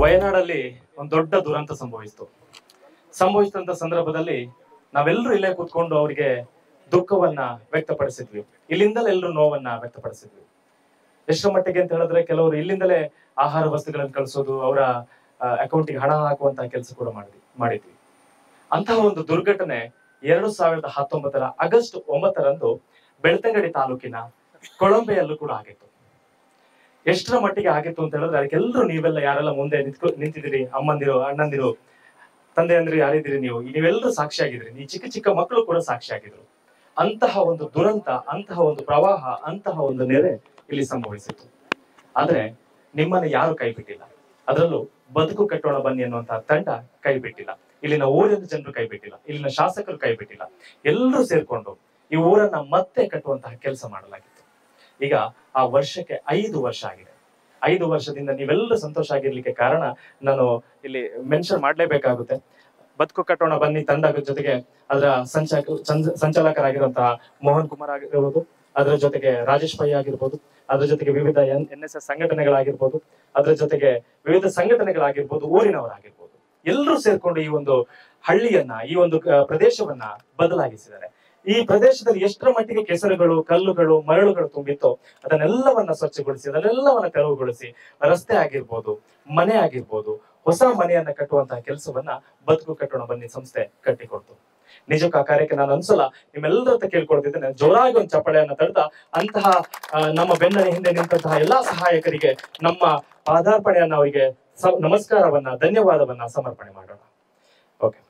ವಯನಾಡಲ್ಲಿ ಒಂದು ದೊಡ್ಡ ದುರಂತ ಸಂಭವಿಸಿದಂತ ಸಂದರ್ಭದಲ್ಲಿ ನಾವೆಲ್ಲರೂ ಇಲ್ಲೇ ಕೂತ್ಕೊಂಡು ಅವರಿಗೆ ದುಃಖವನ್ನ ವ್ಯಕ್ತಪಡಿಸಿದ್ವಿ. ಇಲ್ಲಿಂದಲೇ ಎಲ್ಲರೂ ನೋವನ್ನ ವ್ಯಕ್ತಪಡಿಸಿದ್ವಿ. ಎಷ್ಟರ ಮಟ್ಟಿಗೆ ಅಂತ ಹೇಳಿದ್ರೆ ಕೆಲವರು ಇಲ್ಲಿಂದಲೇ ಆಹಾರ ವಸ್ತುಗಳನ್ನು ಕಳಿಸೋದು, ಅವರ ಅಕೌಂಟಿಗೆ ಹಣ ಹಾಕುವಂತಹ ಕೆಲಸ ಕೂಡ ಮಾಡಿದ್ವಿ. ಅಂತಹ ಒಂದು ದುರ್ಘಟನೆ 2019 ಆಗಸ್ಟ್ 9 ಬೆಳ್ತಂಗಡಿ ತಾಲೂಕಿನ ಕೊಳಂಬೆಯಲ್ಲೂ ಕೂಡ ಆಗಿತ್ತು. ಎಷ್ಟರ ಮಟ್ಟಿಗೆ ಆಗಿತ್ತು ಅಂತ ಹೇಳಿದ್ರೆ ಅದಕ್ಕೆಲ್ಲರೂ ನೀವೆಲ್ಲ ಯಾರೆಲ್ಲ ಮುಂದೆ ನಿಂತಿದ್ದೀರಿ, ಅಮ್ಮಂದಿರು, ಅಣ್ಣಂದಿರು, ತಂದೆಯಂದಿರು ಯಾರಿದ್ದೀರಿ, ನೀವೆಲ್ಲರೂ ಸಾಕ್ಷಿಯಾಗಿದ್ರಿ. ಈ ಚಿಕ್ಕ ಚಿಕ್ಕ ಮಕ್ಕಳು ಕೂಡ ಸಾಕ್ಷಿಯಾಗಿದ್ರು. ಅಂತಹ ಒಂದು ದುರಂತ, ಅಂತಹ ಒಂದು ಪ್ರವಾಹ, ಅಂತಹ ಒಂದು ನೆರೆ ಇಲ್ಲಿ ಸಂಭವಿಸಿತ್ತು. ಆದ್ರೆ ನಿಮ್ಮನ್ನ ಯಾರು ಕೈ ಬಿಟ್ಟಿಲ್ಲ. ಅದರಲ್ಲೂ ಬದುಕು ಕಟ್ಟೋಣ ಬನ್ನಿ ಅನ್ನುವಂತಹ ತಂಡ ಕೈ ಬಿಟ್ಟಿಲ್ಲ. ಇಲ್ಲಿನ ಊರಿನ ಜನರು ಕೈ ಬಿಟ್ಟಿಲ್ಲ, ಇಲ್ಲಿನ ಶಾಸಕರು ಕೈ ಬಿಟ್ಟಿಲ್ಲ. ಎಲ್ಲರೂ ಸೇರ್ಕೊಂಡು ಈ ಊರನ್ನ ಮತ್ತೆ ಕಟ್ಟುವಂತಹ ಕೆಲಸ ಮಾಡಲಾಗಿತ್ತು. ಈಗ ಆ ವರ್ಷಕ್ಕೆ 5 ವರ್ಷ ಆಗಿದೆ. 5 ವರ್ಷದಿಂದ ನೀವೆಲ್ಲರೂ ಸಂತೋಷ ಆಗಿರ್ಲಿಕ್ಕೆ ಕಾರಣ ನಾನು ಇಲ್ಲಿ ಮೆನ್ಷನ್ ಮಾಡ್ಲೇಬೇಕಾಗುತ್ತೆ. ಬದುಕು ಕಟ್ಟೋಣ ಬನ್ನಿ ತಂಡ ಜೊತೆಗೆ ಅದರ ಸಂಚಾಲಕರಾಗಿರುವಂತಹ ಮೋಹನ್ ಕುಮಾರ್ ಆಗಿರ್ಬೋದು, ಅದರ ಜೊತೆಗೆ ರಾಜೇಶ್ ಪೈ ಆಗಿರ್ಬೋದು, ಅದರ ಜೊತೆಗೆ ವಿವಿಧ NSS ಸಂಘಟನೆಗಳಾಗಿರ್ಬೋದು, ಅದರ ಜೊತೆಗೆ ವಿವಿಧ ಸಂಘಟನೆಗಳಾಗಿರ್ಬೋದು, ಊರಿನವರಾಗಿರ್ಬೋದು, ಎಲ್ಲರೂ ಸೇರ್ಕೊಂಡು ಈ ಒಂದು ಹಳ್ಳಿಯನ್ನ, ಈ ಒಂದು ಪ್ರದೇಶವನ್ನ ಬದಲಾಗಿಸಿದ್ದಾರೆ. ಈ ಪ್ರದೇಶದಲ್ಲಿ ಎಷ್ಟರ ಮಟ್ಟಿಗೆ ಕೆಸರುಗಳು, ಕಲ್ಲುಗಳು, ಮರಳುಗಳು ತುಂಬಿತ್ತೋ ಅದನ್ನೆಲ್ಲವನ್ನ ಸ್ವಚ್ಛಗೊಳಿಸಿ, ಅದನ್ನೆಲ್ಲವನ್ನ ತೆರವುಗೊಳಿಸಿ, ರಸ್ತೆ ಆಗಿರ್ಬೋದು, ಮನೆ ಆಗಿರ್ಬೋದು, ಹೊಸ ಮನೆಯನ್ನ ಕಟ್ಟುವಂತಹ ಕೆಲಸವನ್ನ ಬದುಕು ಕಟ್ಟೋಣ ಬನ್ನಿ ಸಂಸ್ಥೆ ಕಟ್ಟಿಕೊಡ್ತು. ನಿಜಕ್ಕೂ ಆ ಕಾರ್ಯಕ್ಕೆ ನಾನು ಒಂದ್ಸಲ ನಿಮ್ಮೆಲ್ಲರ ಹತ್ರ ಕೇಳ್ಕೊಳ್ತಿದ್ದೇನೆ, ಜೋರಾಗಿ ಒಂದು ಚಪ್ಪಾಳೆಯನ್ನ ತಡೆದ ಅಂತಹ ನಮ್ಮ ಬೆನ್ನ ಹಿಂದೆ ನಿಂತಹ ಎಲ್ಲಾ ಸಹಾಯಕರಿಗೆ ನಮ್ಮ ಪಾದಾರ್ಪಣೆಯನ್ನ, ಅವರಿಗೆ ನಮಸ್ಕಾರವನ್ನ, ಧನ್ಯವಾದವನ್ನ ಸಮರ್ಪಣೆ ಮಾಡೋಣ. ಓಕೆ,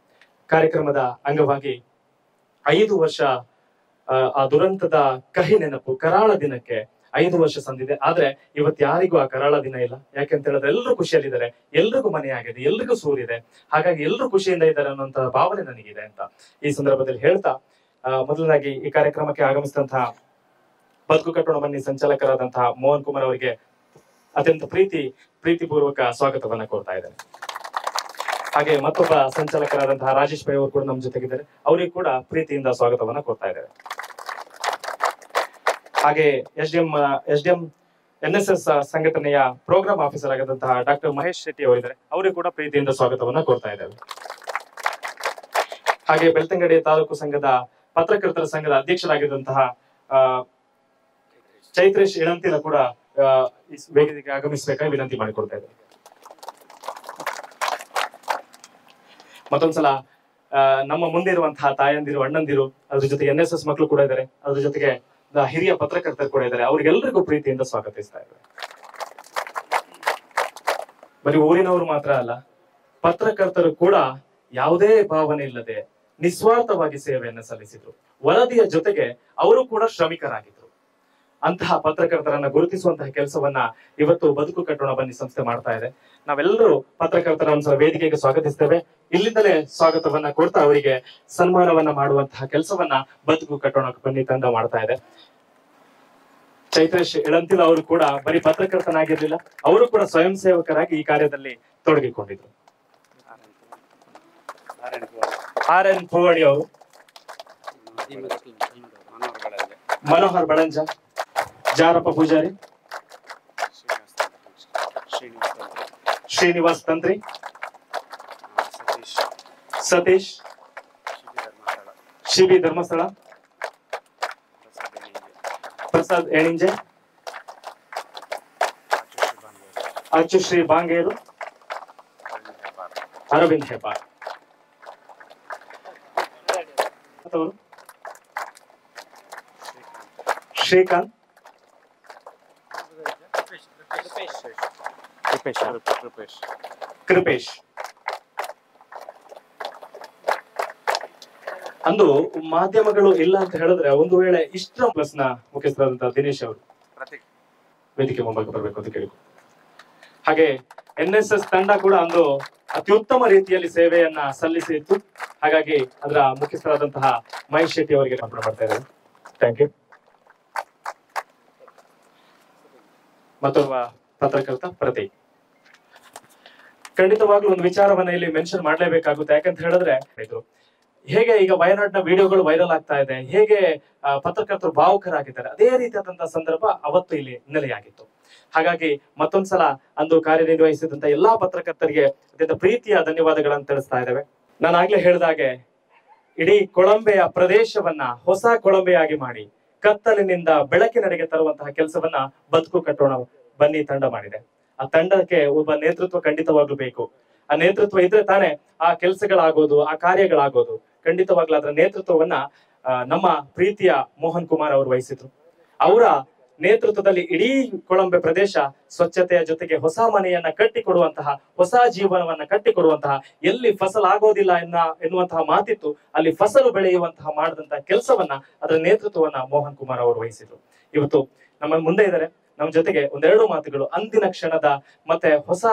ಕಾರ್ಯಕ್ರಮದ ಅಂಗವಾಗಿ 5 ವರ್ಷ ಆ ದುರಂತದ ಕಹಿ ನೆನಪು, ಕರಾಳ ದಿನಕ್ಕೆ 5 ವರ್ಷ ಸಂದಿದೆ. ಆದ್ರೆ ಇವತ್ತು ಯಾರಿಗೂ ಆ ಕರಾಳ ದಿನ ಇಲ್ಲ. ಯಾಕೆಂತ ಹೇಳಿದ್ರೆ ಎಲ್ಲರೂ ಖುಷಿಯಲ್ಲಿದ್ದಾರೆ, ಎಲ್ರಿಗೂ ಮನೆ ಆಗಿದೆ, ಎಲ್ರಿಗೂ ಸೂರಿದೆ. ಹಾಗಾಗಿ ಎಲ್ಲರೂ ಖುಷಿಯಿಂದ ಇದ್ದಾರೆ ಅನ್ನುವಂತಹ ಭಾವನೆ ನನಗಿದೆ ಅಂತ ಈ ಸಂದರ್ಭದಲ್ಲಿ ಹೇಳ್ತಾ, ಮೊದಲನಾಗಿ ಈ ಕಾರ್ಯಕ್ರಮಕ್ಕೆ ಆಗಮಿಸಿದಂತಹ ಬದುಕು ಕಟ್ಟೋಣ ಬನ್ನಿ ಸಂಚಾಲಕರಾದಂತಹ ಮೋಹನ್ ಕುಮಾರ್ ಅವರಿಗೆ ಅತ್ಯಂತ ಪ್ರೀತಿಪೂರ್ವಕ ಸ್ವಾಗತವನ್ನ ಕೋರ್ತಾ ಇದ್ದೇನೆ. ಹಾಗೆ ಮತ್ತೊಬ್ಬ ಸಂಚಾಲಕರಾದಂತಹ ರಾಜೇಶ್ ಪೈ ಅವರು ಕೂಡ ನಮ್ಮ ಜೊತೆಗಿದ್ದಾರೆ. ಅವರಿಗೆ ಕೂಡ ಪ್ರೀತಿಯಿಂದ ಸ್ವಾಗತವನ್ನ ಕೋರ್ತಾ ಇದ್ದಾರೆ. ಹಾಗೆ ಎಸ್ಡಿಎಂ NSS ಸಂಘಟನೆಯ ಪ್ರೋಗ್ರಾಮ್ ಆಫೀಸರ್ ಆಗಿದ್ದಂತಹ ಡಾಕ್ಟರ್ ಮಹೇಶ್ ಶೆಟ್ಟಿ ಅವರಿದ್ದಾರೆ. ಅವರಿಗೆ ಕೂಡ ಪ್ರೀತಿಯಿಂದ ಸ್ವಾಗತವನ್ನ ಕೋರ್ತಾ ಇದ್ದೇವೆ. ಹಾಗೆ ಬೆಳ್ತಂಗಡಿ ತಾಲೂಕು ಸಂಘದ ಪತ್ರಕರ್ತರ ಸಂಘದ ಅಧ್ಯಕ್ಷರಾಗಿದ್ದಂತಹ ಚೈತ್ರೇಶ್ ಇಳಂತಿಲ ಕೂಡ ವೇದಿಕೆಗೆ ಆಗಮಿಸಬೇಕಾಗಿ ವಿನಂತಿ ಮಾಡಿಕೊಡ್ತಾ ಇದ್ದೇವೆ. ಮತ್ತೊಂದ್ಸಲ ನಮ್ಮ ಮುಂದೆ ಇರುವಂತಹ ತಾಯಂದಿರು, ಅಣ್ಣಂದಿರು, ಅದ್ರ ಜೊತೆಗೆ NSS ಮಕ್ಕಳು ಕೂಡ ಇದ್ದಾರೆ, ಅದ್ರ ಜೊತೆಗೆ ಹಿರಿಯ ಪತ್ರಕರ್ತರು ಕೂಡ ಇದ್ದಾರೆ. ಅವ್ರಿಗೆಲ್ಲರಿಗೂ ಪ್ರೀತಿಯಿಂದ ಸ್ವಾಗತಿಸ್ತಾ ಇದ್ದಾರೆ. ಬರೀ ಊರಿನವರು ಮಾತ್ರ ಅಲ್ಲ, ಪತ್ರಕರ್ತರು ಕೂಡ ಯಾವುದೇ ಭಾವನೆ ಇಲ್ಲದೆ ನಿಸ್ವಾರ್ಥವಾಗಿ ಸೇವೆಯನ್ನು ಸಲ್ಲಿಸಿದ್ರು. ವರದಿಯ ಜೊತೆಗೆ ಅವರು ಕೂಡ ಶ್ರಮಿಕರಾಗಿದ್ರು. ಅಂತಹ ಪತ್ರಕರ್ತರನ್ನ ಗುರುತಿಸುವಂತಹ ಕೆಲಸವನ್ನ ಇವತ್ತು ಬದುಕು ಕಟ್ಟೋಣ ಬನ್ನಿ ಸಂಸ್ಥೆ ಮಾಡ್ತಾ ಇದೆ. ನಾವೆಲ್ಲರೂ ಪತ್ರಕರ್ತರ ಒಂದ್ಸಲ ವೇದಿಕೆಗೆ ಸ್ವಾಗತಿಸ್ತೇವೆ. ಇಲ್ಲಿಂದಲೇ ಸ್ವಾಗತವನ್ನ ಕೊಡ್ತಾ ಅವರಿಗೆ ಸನ್ಮಾನವನ್ನ ಮಾಡುವಂತಹ ಕೆಲಸವನ್ನ ಬದುಕು ಕಟ್ಟೋಣ ಬನ್ನಿ ತಂಡ ಮಾಡ್ತಾ ಇದೆ. ಚೈತ್ರೇಶ್ ಇಳಂತಿಲ ಅವರು ಕೂಡ ಬರೀ ಪತ್ರಕರ್ತನಾಗಿರ್ಲಿಲ್ಲ, ಅವರು ಕೂಡ ಸ್ವಯಂ ಸೇವಕರಾಗಿ ಈ ಕಾರ್ಯದಲ್ಲಿ ತೊಡಗಿಕೊಂಡಿದ್ರು. RN ಪೂವಡಿ ಅವರು, ಮನೋಹರ್ ಬಳಂಜ, ಜಾರಪ್ಪ ಪೂಜಾರಿ, ಶ್ರೀನಿವಾಸ್ ತಂತ್ರಿ, ಸತೀಶ್, ಶಿಬಿ ಧರ್ಮಸ್ಥಳ, ಪ್ರಸಾದ್ ಎಣಿಂಜೆ, ಅಚ್ಚುಶ್ರೀ ಬಾಂಗೇರು, ಅರವಿಂದ್ ಹೆಪಾರ್, ಶ್ರೀಕಾಂತ್, ಕೃಪೇಶ್. ಅಂದು ಮಾಧ್ಯಮಗಳು ಇಲ್ಲ ಅಂತ ಹೇಳಿದ್ರೆ ಒಂದು ವೇಳೆ ಇಷ್ಟರ ಪ್ಲಸ್ನ ಮುಖ್ಯಸ್ಥರಾದಂತಹ ದಿನೇಶ್ ಅವರು ವೇದಿಕೆ ಮುಂಭಾಗ ಬರಬೇಕು ಅಂತ ಕೇಳಿದ್ರು. ಹಾಗೆ NSS ತಂಡ ಕೂಡ ಅಂದು ಅತ್ಯುತ್ತಮ ರೀತಿಯಲ್ಲಿ ಸೇವೆಯನ್ನ ಸಲ್ಲಿಸಿತ್ತು. ಹಾಗಾಗಿ ಅದರ ಮುಖ್ಯಸ್ಥರಾದಂತಹ ಮಹೇಶ್ ಶೆಟ್ಟಿ ಅವರಿಗೆ ಮಾಡ್ತಾ ಇದ್ದಾರೆ. Thank you. ಮತ್ತೊಬ್ಬ ಪತ್ರಕರ್ತ ಪ್ರತೀಕ್. ಖಂಡಿತವಾಗ್ಲೂ ಒಂದು ವಿಚಾರವನ್ನ ಇಲ್ಲಿ ಮೆನ್ಷನ್ ಮಾಡ್ಲೇಬೇಕಾಗುತ್ತೆ. ಯಾಕಂತ ಹೇಳಿದ್ರೆ ಹೇಗೆ ಈಗ ವಯನಾಡಿನ ವಿಡಿಯೋಗಳು ವೈರಲ್ ಆಗ್ತಾ ಇದೆ, ಹೇಗೆ ಪತ್ರಕರ್ತರು ಭಾವುಕರಾಗಿದ್ದಾರೆ, ಅದೇ ರೀತಿಯಾದಂತಹ ಸಂದರ್ಭ ಅವತ್ತು ಇಲ್ಲಿ ನೆಲೆಯಾಗಿತ್ತು. ಹಾಗಾಗಿ ಮತ್ತೊಂದ್ಸಲ ಅಂದು ಕಾರ್ಯನಿರ್ವಹಿಸಿದಂತ ಎಲ್ಲಾ ಪತ್ರಕರ್ತರಿಗೆ ಅತ್ಯಂತ ಪ್ರೀತಿಯ ಧನ್ಯವಾದಗಳನ್ನು ತಿಳಿಸ್ತಾ ಇದ್ದೇವೆ. ನಾನು ಆಗ್ಲೇ ಹೇಳಿದಾಗೆ ಇಡೀ ಕೊಳಂಬೆಯ ಪ್ರದೇಶವನ್ನ ಹೊಸ ಕೊಳಂಬೆಯಾಗಿ ಮಾಡಿ ಕತ್ತಲಿನಿಂದ ಬೆಳಕಿನಡೆಗೆ ತರುವಂತಹ ಕೆಲಸವನ್ನ ಬದುಕು ಕಟ್ಟೋಣ ಬನ್ನಿ ತಂಡ ಮಾಡಿದೆ. ಆ ತಂಡಕ್ಕೆ ಒಬ್ಬ ನೇತೃತ್ವ ಖಂಡಿತವಾಗ್ಲೂ ಬೇಕು. ಆ ನೇತೃತ್ವ ಇದ್ರೆ ತಾನೇ ಆ ಕೆಲಸಗಳಾಗೋದು, ಆ ಕಾರ್ಯಗಳಾಗೋದು. ಖಂಡಿತವಾಗ್ಲೂ ಅದರ ನೇತೃತ್ವವನ್ನ ನಮ್ಮ ಪ್ರೀತಿಯ ಮೋಹನ್ ಕುಮಾರ್ ಅವರು ವಹಿಸಿದ್ರು. ಅವರ ನೇತೃತ್ವದಲ್ಲಿ ಇಡೀ ಕೊಳಂಬೆ ಪ್ರದೇಶ ಸ್ವಚ್ಛತೆಯ ಜೊತೆಗೆ ಹೊಸ ಮನೆಯನ್ನ ಕಟ್ಟಿಕೊಡುವಂತಹ, ಹೊಸ ಜೀವನವನ್ನ ಕಟ್ಟಿಕೊಡುವಂತಹ, ಎಲ್ಲಿ ಫಸಲಾಗೋದಿಲ್ಲ ಎನ್ನುವಂತಹ ಮಾತಿತ್ತು, ಅಲ್ಲಿ ಫಸಲು ಬೆಳೆಯುವಂತಹ ಮಾಡಿದಂತಹ ಕೆಲಸವನ್ನ, ಅದರ ನೇತೃತ್ವವನ್ನ ಮೋಹನ್ ಕುಮಾರ್ ಅವರು ವಹಿಸಿದ್ರು. ಇವತ್ತು ನಮ್ಮ ಮುಂದೆ ಇದ್ದಾರೆ, ನಮ್ಮ ಜೊತೆಗೆ ಒಂದೆರಡು ಮಾತುಗಳು ಅಂದಿನ ಕ್ಷಣದ ಮತ್ತೆ ಹೊಸ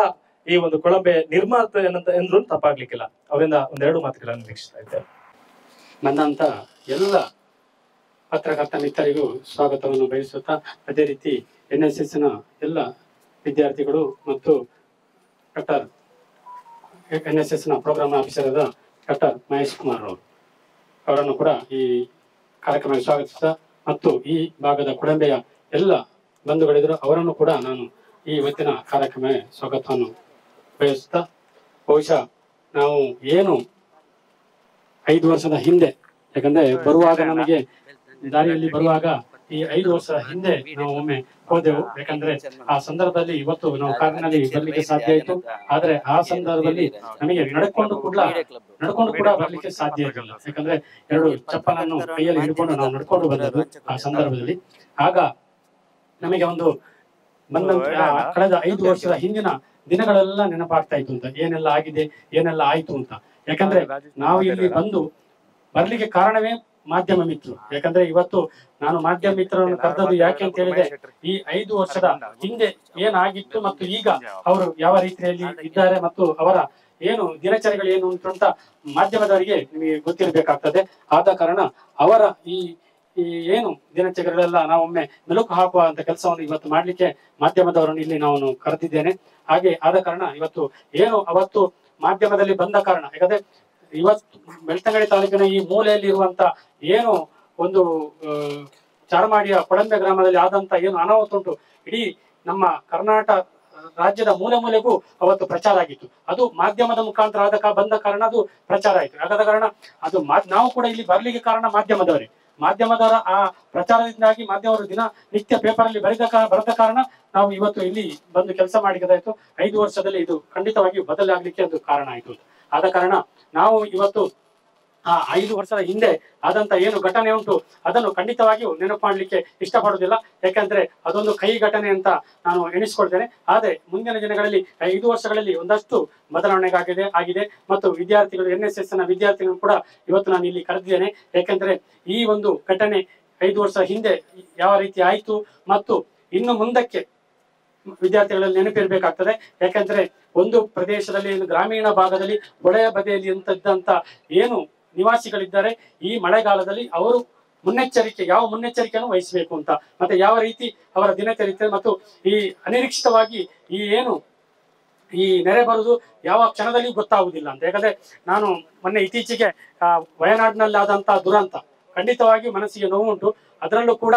ಈ ಒಂದು ಕೊಳಂಬೆ ನಿರ್ಮಾತ ಎಂದ್ರೂ ತಪ್ಪಾಗ್ಲಿಕ್ಕಿಲ್ಲ, ಅವರಿಂದ ಒಂದೆರಡು ಮಾತುಗಳನ್ನು ನಿರೀಕ್ಷಿಸ್ತಾ ಇದ್ದೇವೆ. ಬಂದಂತ ಎಲ್ಲ ಪತ್ರಕರ್ತ ಮಿತ್ರರಿಗೂ ಸ್ವಾಗತವನ್ನು ಬಯಸುತ್ತಾ, ಅದೇ ರೀತಿ NSS ನ ಎಲ್ಲ ವಿದ್ಯಾರ್ಥಿಗಳು ಮತ್ತು NSS ನ ಪ್ರೋಗ್ರಾಮ್ ಆಫೀಸರ್ ಆದ ಡಾಕ್ಟರ್ ಮಹೇಶ್ ಕುಮಾರ್ ಅವರನ್ನು ಕೂಡ ಈ ಕಾರ್ಯಕ್ರಮಕ್ಕೆ ಸ್ವಾಗತಿಸುತ್ತಾ, ಮತ್ತು ಈ ಭಾಗದ ಕೊಳಂಬೆಯ ಎಲ್ಲ ಬಂಧುಗಳಿದ್ರು ಅವರನ್ನು ಕೂಡ ನಾನು ಈ ಇವತ್ತಿನ ಕಾರ್ಯಕ್ರಮ ಸ್ವಾಗತವನ್ನು ಬಯಸುತ್ತಾ, ಬಹುಶಃ ನಾವು ಏನು 5 ವರ್ಷದ ಹಿಂದೆ, ಯಾಕಂದ್ರೆ ಬರುವಾಗ ನಮಗೆ ದಾರಿಯಲ್ಲಿ ಬರುವಾಗ ಈ 5 ವರ್ಷದ ಹಿಂದೆ ನಾವು ಒಮ್ಮೆ ಹೋದೆವು. ಯಾಕಂದ್ರೆ ಆ ಸಂದರ್ಭದಲ್ಲಿ ಇವತ್ತು ನಾವು ಕಾರಿನಲ್ಲಿ ಬರ್ಲಿಕ್ಕೆ ಸಾಧ್ಯ ಆಯ್ತು, ಆದ್ರೆ ಆ ಸಂದರ್ಭದಲ್ಲಿ ನಮಗೆ ನಡ್ಕೊಂಡು ಕೂಡ ಬರ್ಲಿಕ್ಕೆ ಸಾಧ್ಯ ಇರಲಿಲ್ಲ. ಯಾಕಂದ್ರೆ 2 ಚಪ್ಪಲನ್ನು ಕೈಯಲ್ಲಿ ಹಿಡ್ಕೊಂಡು ನಾವು ನಡ್ಕೊಂಡು ಬಂದದ್ದು ಆ ಸಂದರ್ಭದಲ್ಲಿ. ಆಗ ನಮಗೆ ಒಂದು ಕಳೆದ 5 ವರ್ಷದ ಹಿಂದಿನ ದಿನಗಳೆಲ್ಲ ನೆನಪಾಗ್ತಾ ಇತ್ತು ಅಂತ, ಏನೆಲ್ಲ ಆಗಿದೆ, ಏನೆಲ್ಲ ಆಯ್ತು ಅಂತ. ಯಾಕಂದ್ರೆ ನಾವು ಇಲ್ಲಿ ಬರ್ಲಿಕ್ಕೆ ಕಾರಣವೇ ಮಾಧ್ಯಮ ಮಿತ್ರರು. ಯಾಕಂದ್ರೆ ಇವತ್ತು ನಾನು ಮಾಧ್ಯಮ ಮಿತ್ರರನ್ನು ಕರೆದದ್ದು ಯಾಕೆ ಅಂತ ಹೇಳಿದ್ರೆ, ಈ 5 ವರ್ಷದ ಹಿಂದೆ ಏನಾಗಿತ್ತು ಮತ್ತು ಈಗ ಅವರು ಯಾವ ರೀತಿಯಲ್ಲಿ ಇದ್ದಾರೆ ಮತ್ತು ಅವರ ಏನು ದಿನಚರಿಗಳು ಏನು ಉಂಟು ಅಂತ ಮಾಧ್ಯಮದವರಿಗೆ ನಿಮಗೆ ಗೊತ್ತಿರಬೇಕಾಗ್ತದೆ. ಆದ ಕಾರಣ ಅವರ ಈ ಏನು ದಿನಚರಿಗಳೆಲ್ಲ ನಾವೊಮ್ಮೆ ಮೆಲುಕು ಹಾಕುವಂತ ಕೆಲಸವನ್ನು ಇವತ್ತು ಮಾಡ್ಲಿಕ್ಕೆ ಮಾಧ್ಯಮದವರನ್ನು ಇಲ್ಲಿ ನಾನು ಕರೆದಿದ್ದೇನೆ. ಹಾಗೆ ಆದ ಕಾರಣ ಇವತ್ತು ಏನು ಅವತ್ತು ಮಾಧ್ಯಮದಲ್ಲಿ ಬಂದ ಕಾರಣ, ಯಾಕಂದ್ರೆ ಇವತ್ತು ಬೆಳ್ತಂಗಡಿ ತಾಲೂಕಿನ ಈ ಮೂಲೆಯಲ್ಲಿ ಇರುವಂತ ಏನು ಒಂದು ಚಾರ್ಮಾಡಿಯ ಕೊಳಂಬೆ ಗ್ರಾಮದಲ್ಲಿ ಆದಂತ ಏನು ಅನಾಹುತ ಉಂಟು, ಇಡೀ ನಮ್ಮ ಕರ್ನಾಟಕ ರಾಜ್ಯದ ಮೂಲೆ ಮೂಲೆಗೂ ಅವತ್ತು ಪ್ರಚಾರ ಆಗಿತ್ತು. ಅದು ಮಾಧ್ಯಮದ ಮುಖಾಂತರ ಬಂದ ಕಾರಣ ಅದು ಪ್ರಚಾರ ಆಯ್ತು. ಆದ ಕಾರಣ ಅದು ನಾವು ಕೂಡ ಇಲ್ಲಿ ಬರ್ಲಿಕ್ಕೆ ಕಾರಣ ಮಾಧ್ಯಮದವರ ಆ ಪ್ರಚಾರದಿಂದಾಗಿ ಮಾಧ್ಯಮರು ದಿನ ನಿತ್ಯ ಪೇಪರ್ ಅಲ್ಲಿ ಬರೆದ ಕಾರಣ ನಾವು ಇವತ್ತು ಇಲ್ಲಿ ಬಂದು ಕೆಲಸ ಮಾಡಿದಾಯ್ತು. 5 ವರ್ಷದಲ್ಲಿ ಇದು ಖಂಡಿತವಾಗಿಯೂ ಬದಲಾಗ್ಲಿಕ್ಕೆ ಅದು ಕಾರಣ ಆಯ್ತು. ಆದ ಕಾರಣ ನಾವು ಇವತ್ತು ಆ 5 ವರ್ಷದ ಹಿಂದೆ ಆದಂತ ಏನು ಘಟನೆ ಉಂಟು ಅದನ್ನು ಖಂಡಿತವಾಗಿಯೂ ನೆನಪು ಮಾಡ್ಲಿಕ್ಕೆ ಇಷ್ಟಪಡುವುದಿಲ್ಲ. ಯಾಕಂದ್ರೆ ಅದೊಂದು ಕೈ ಘಟನೆ ಅಂತ ನಾನು ಎಣಿಸ್ಕೊಳ್ತೇನೆ. ಆದ್ರೆ ಮುಂದಿನ ದಿನಗಳಲ್ಲಿ 5 ವರ್ಷಗಳಲ್ಲಿ ಒಂದಷ್ಟು ಬದಲಾವಣೆ ಆಗಿದೆ ಮತ್ತು ವಿದ್ಯಾರ್ಥಿಗಳು NSS ನ ವಿದ್ಯಾರ್ಥಿಗಳು ಕೂಡ ಇವತ್ತು ನಾನು ಇಲ್ಲಿ ಕರೆದಿದ್ದೇನೆ. ಯಾಕಂದ್ರೆ ಈ ಒಂದು ಘಟನೆ 5 ವರ್ಷ ಹಿಂದೆ ಯಾವ ರೀತಿ ಆಯ್ತು ಮತ್ತು ಇನ್ನು ಮುಂದಕ್ಕೆ ವಿದ್ಯಾರ್ಥಿಗಳಲ್ಲಿ ನೆನಪಿರ್ಬೇಕಾಗ್ತದೆ. ಯಾಕಂದ್ರೆ ಒಂದು ಪ್ರದೇಶದಲ್ಲಿ ಗ್ರಾಮೀಣ ಭಾಗದಲ್ಲಿ ಹೊಳೆಯ ಬದಿಯಲ್ಲಿ ಇದ್ದಂತ ಏನು ನಿವಾಸಿಗಳಿದ್ದಾರೆ, ಈ ಮಳೆಗಾಲದಲ್ಲಿ ಅವರು ಯಾವ ಮುನ್ನೆಚ್ಚರಿಕೆಯನ್ನು ವಹಿಸಬೇಕು ಅಂತ, ಮತ್ತೆ ಯಾವ ರೀತಿ ಅವರ ದಿನಚರಿತ್ರೆ ಮತ್ತು ಈ ಅನಿರೀಕ್ಷಿತವಾಗಿ ಈ ನೆರೆ ಬರುವುದು ಯಾವ ಕ್ಷಣದಲ್ಲಿ ಗೊತ್ತಾಗುವುದಿಲ್ಲ ಅಂತ. ಯಾಕಂದ್ರೆ ನಾನು ಮೊನ್ನೆ ಇತ್ತೀಚೆಗೆ ವಯನಾಡಿನಲ್ಲಿ ಆದಂತಹ ದುರಂತ ಖಂಡಿತವಾಗಿಯೂ ಮನಸ್ಸಿಗೆ ನೋವುಂಟು. ಅದರಲ್ಲೂ ಕೂಡ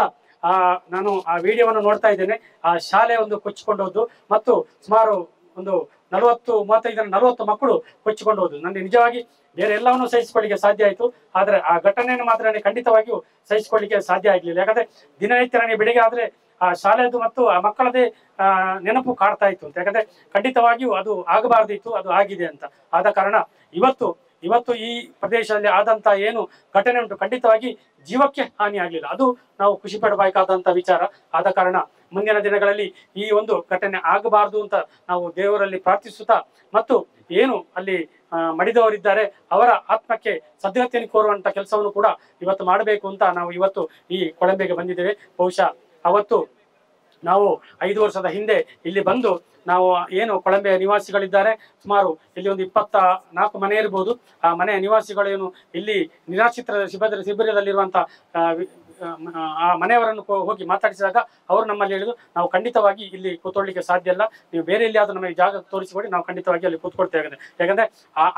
ನಾನು ಆ ವಿಡಿಯೋವನ್ನು ನೋಡ್ತಾ ಇದ್ದೇನೆ. ಆ ಶಾಲೆ ಒಂದು ಕೊಚ್ಚಿಕೊಂಡು ಹೋದ್ದು ಮತ್ತು ಸುಮಾರು ಒಂದು 40 ಮಕ್ಕಳು ಕೊಚ್ಚಿಕೊಂಡು ಹೋದ್ರು. ನನಗೆ ನಿಜವಾಗಿ ಬೇರೆ ಎಲ್ಲವನ್ನು ಸಹಿಸಿಕೊಳ್ಳಿಕ್ಕೆ ಸಾಧ್ಯ ಆಯ್ತು, ಆದ್ರೆ ಆ ಘಟನೆಯನ್ನು ಮಾತ್ರ ನನಗೆ ಖಂಡಿತವಾಗಿಯೂ ಸಹಿಸಿಕೊಳ್ಳಿಕ್ಕೆ ಸಾಧ್ಯ ಆಗ್ಲಿಲ್ಲ. ಯಾಕಂದ್ರೆ ದಿನನಿತ್ಯ ನನಗೆ ಬೆಳಿಗ್ಗೆ ಆದ್ರೆ ಆ ಶಾಲೆದು ಮತ್ತು ಆ ಮಕ್ಕಳದೇ ನೆನಪು ಕಾಡ್ತಾ ಇತ್ತು ಅಂತ. ಯಾಕಂದ್ರೆ ಖಂಡಿತವಾಗಿಯೂ ಅದು ಆಗಬಾರ್ದಿತ್ತು, ಅದು ಆಗಿದೆ ಅಂತ. ಆದ ಕಾರಣ ಇವತ್ತು ಈ ಪ್ರದೇಶದಲ್ಲಿ ಆದಂತ ಏನು ಘಟನೆ ಉಂಟು ಖಂಡಿತವಾಗಿ ಜೀವಕ್ಕೆ ಹಾನಿ ಆಗ್ಲಿಲ್ಲ, ಅದು ನಾವು ಖುಷಿ ಪಡಬೇಕಾದಂತ ವಿಚಾರ. ಆದ ಕಾರಣ ಮುಂದಿನ ದಿನಗಳಲ್ಲಿ ಈ ಒಂದು ಘಟನೆ ಆಗಬಾರದು ಅಂತ ನಾವು ದೇವರಲ್ಲಿ ಪ್ರಾರ್ಥಿಸುತ್ತಾ, ಮತ್ತು ಏನು ಅಲ್ಲಿ ಮಡಿದವರಿದ್ದಾರೆ ಅವರ ಆತ್ಮಕ್ಕೆ ಸದ್ಗತಿಯನ್ನು ಕೋರುವಂತ ಕೆಲಸವನ್ನು ಕೂಡ ಇವತ್ತು ಮಾಡಬೇಕು ಅಂತ ನಾವು ಇವತ್ತು ಈ ಕೊಳಂಬೆಗೆ ಬಂದಿದ್ದೇವೆ. ಬಹುಶಃ ಅವತ್ತು ನಾವು 5 ವರ್ಷದ ಹಿಂದೆ ಇಲ್ಲಿ ಬಂದು ನಾವು ಏನು ಕೊಳಂಬೆಯ ನಿವಾಸಿಗಳಿದ್ದಾರೆ, ಸುಮಾರು ಇಲ್ಲಿ ಒಂದು 24 ಮನೆ ಇರ್ಬೋದು. ಆ ಮನೆಯ ನಿವಾಸಿಗಳೇನು ಇಲ್ಲಿ ನಿರಾಶ್ರಿತರ ಶಿಬಿರದಲ್ಲಿರುವಂತಹ ಆ ಮನೆಯವರನ್ನು ಹೋಗಿ ಮಾತಾಡಿಸಿದಾಗ ಅವರು ನಮ್ಮಲ್ಲಿ ಹೇಳಿದ್ರು, ನಾವು ಖಂಡಿತವಾಗಿ ಇಲ್ಲಿ ಕೂತ್ಕೊಳ್ಳಿಕ್ಕೆ ಸಾಧ್ಯ ಇಲ್ಲ, ನೀವು ಬೇರೆ ಎಲ್ಲಿಯಾದ್ರೂ ನಮಗೆ ಜಾಗ ತೋರಿಸಿಕೊಡಿ, ನಾವು ಖಂಡಿತವಾಗಿ ಅಲ್ಲಿ ಕೂತ್ಕೊಳ್ತೇವೆ. ಯಾಕಂದ್ರೆ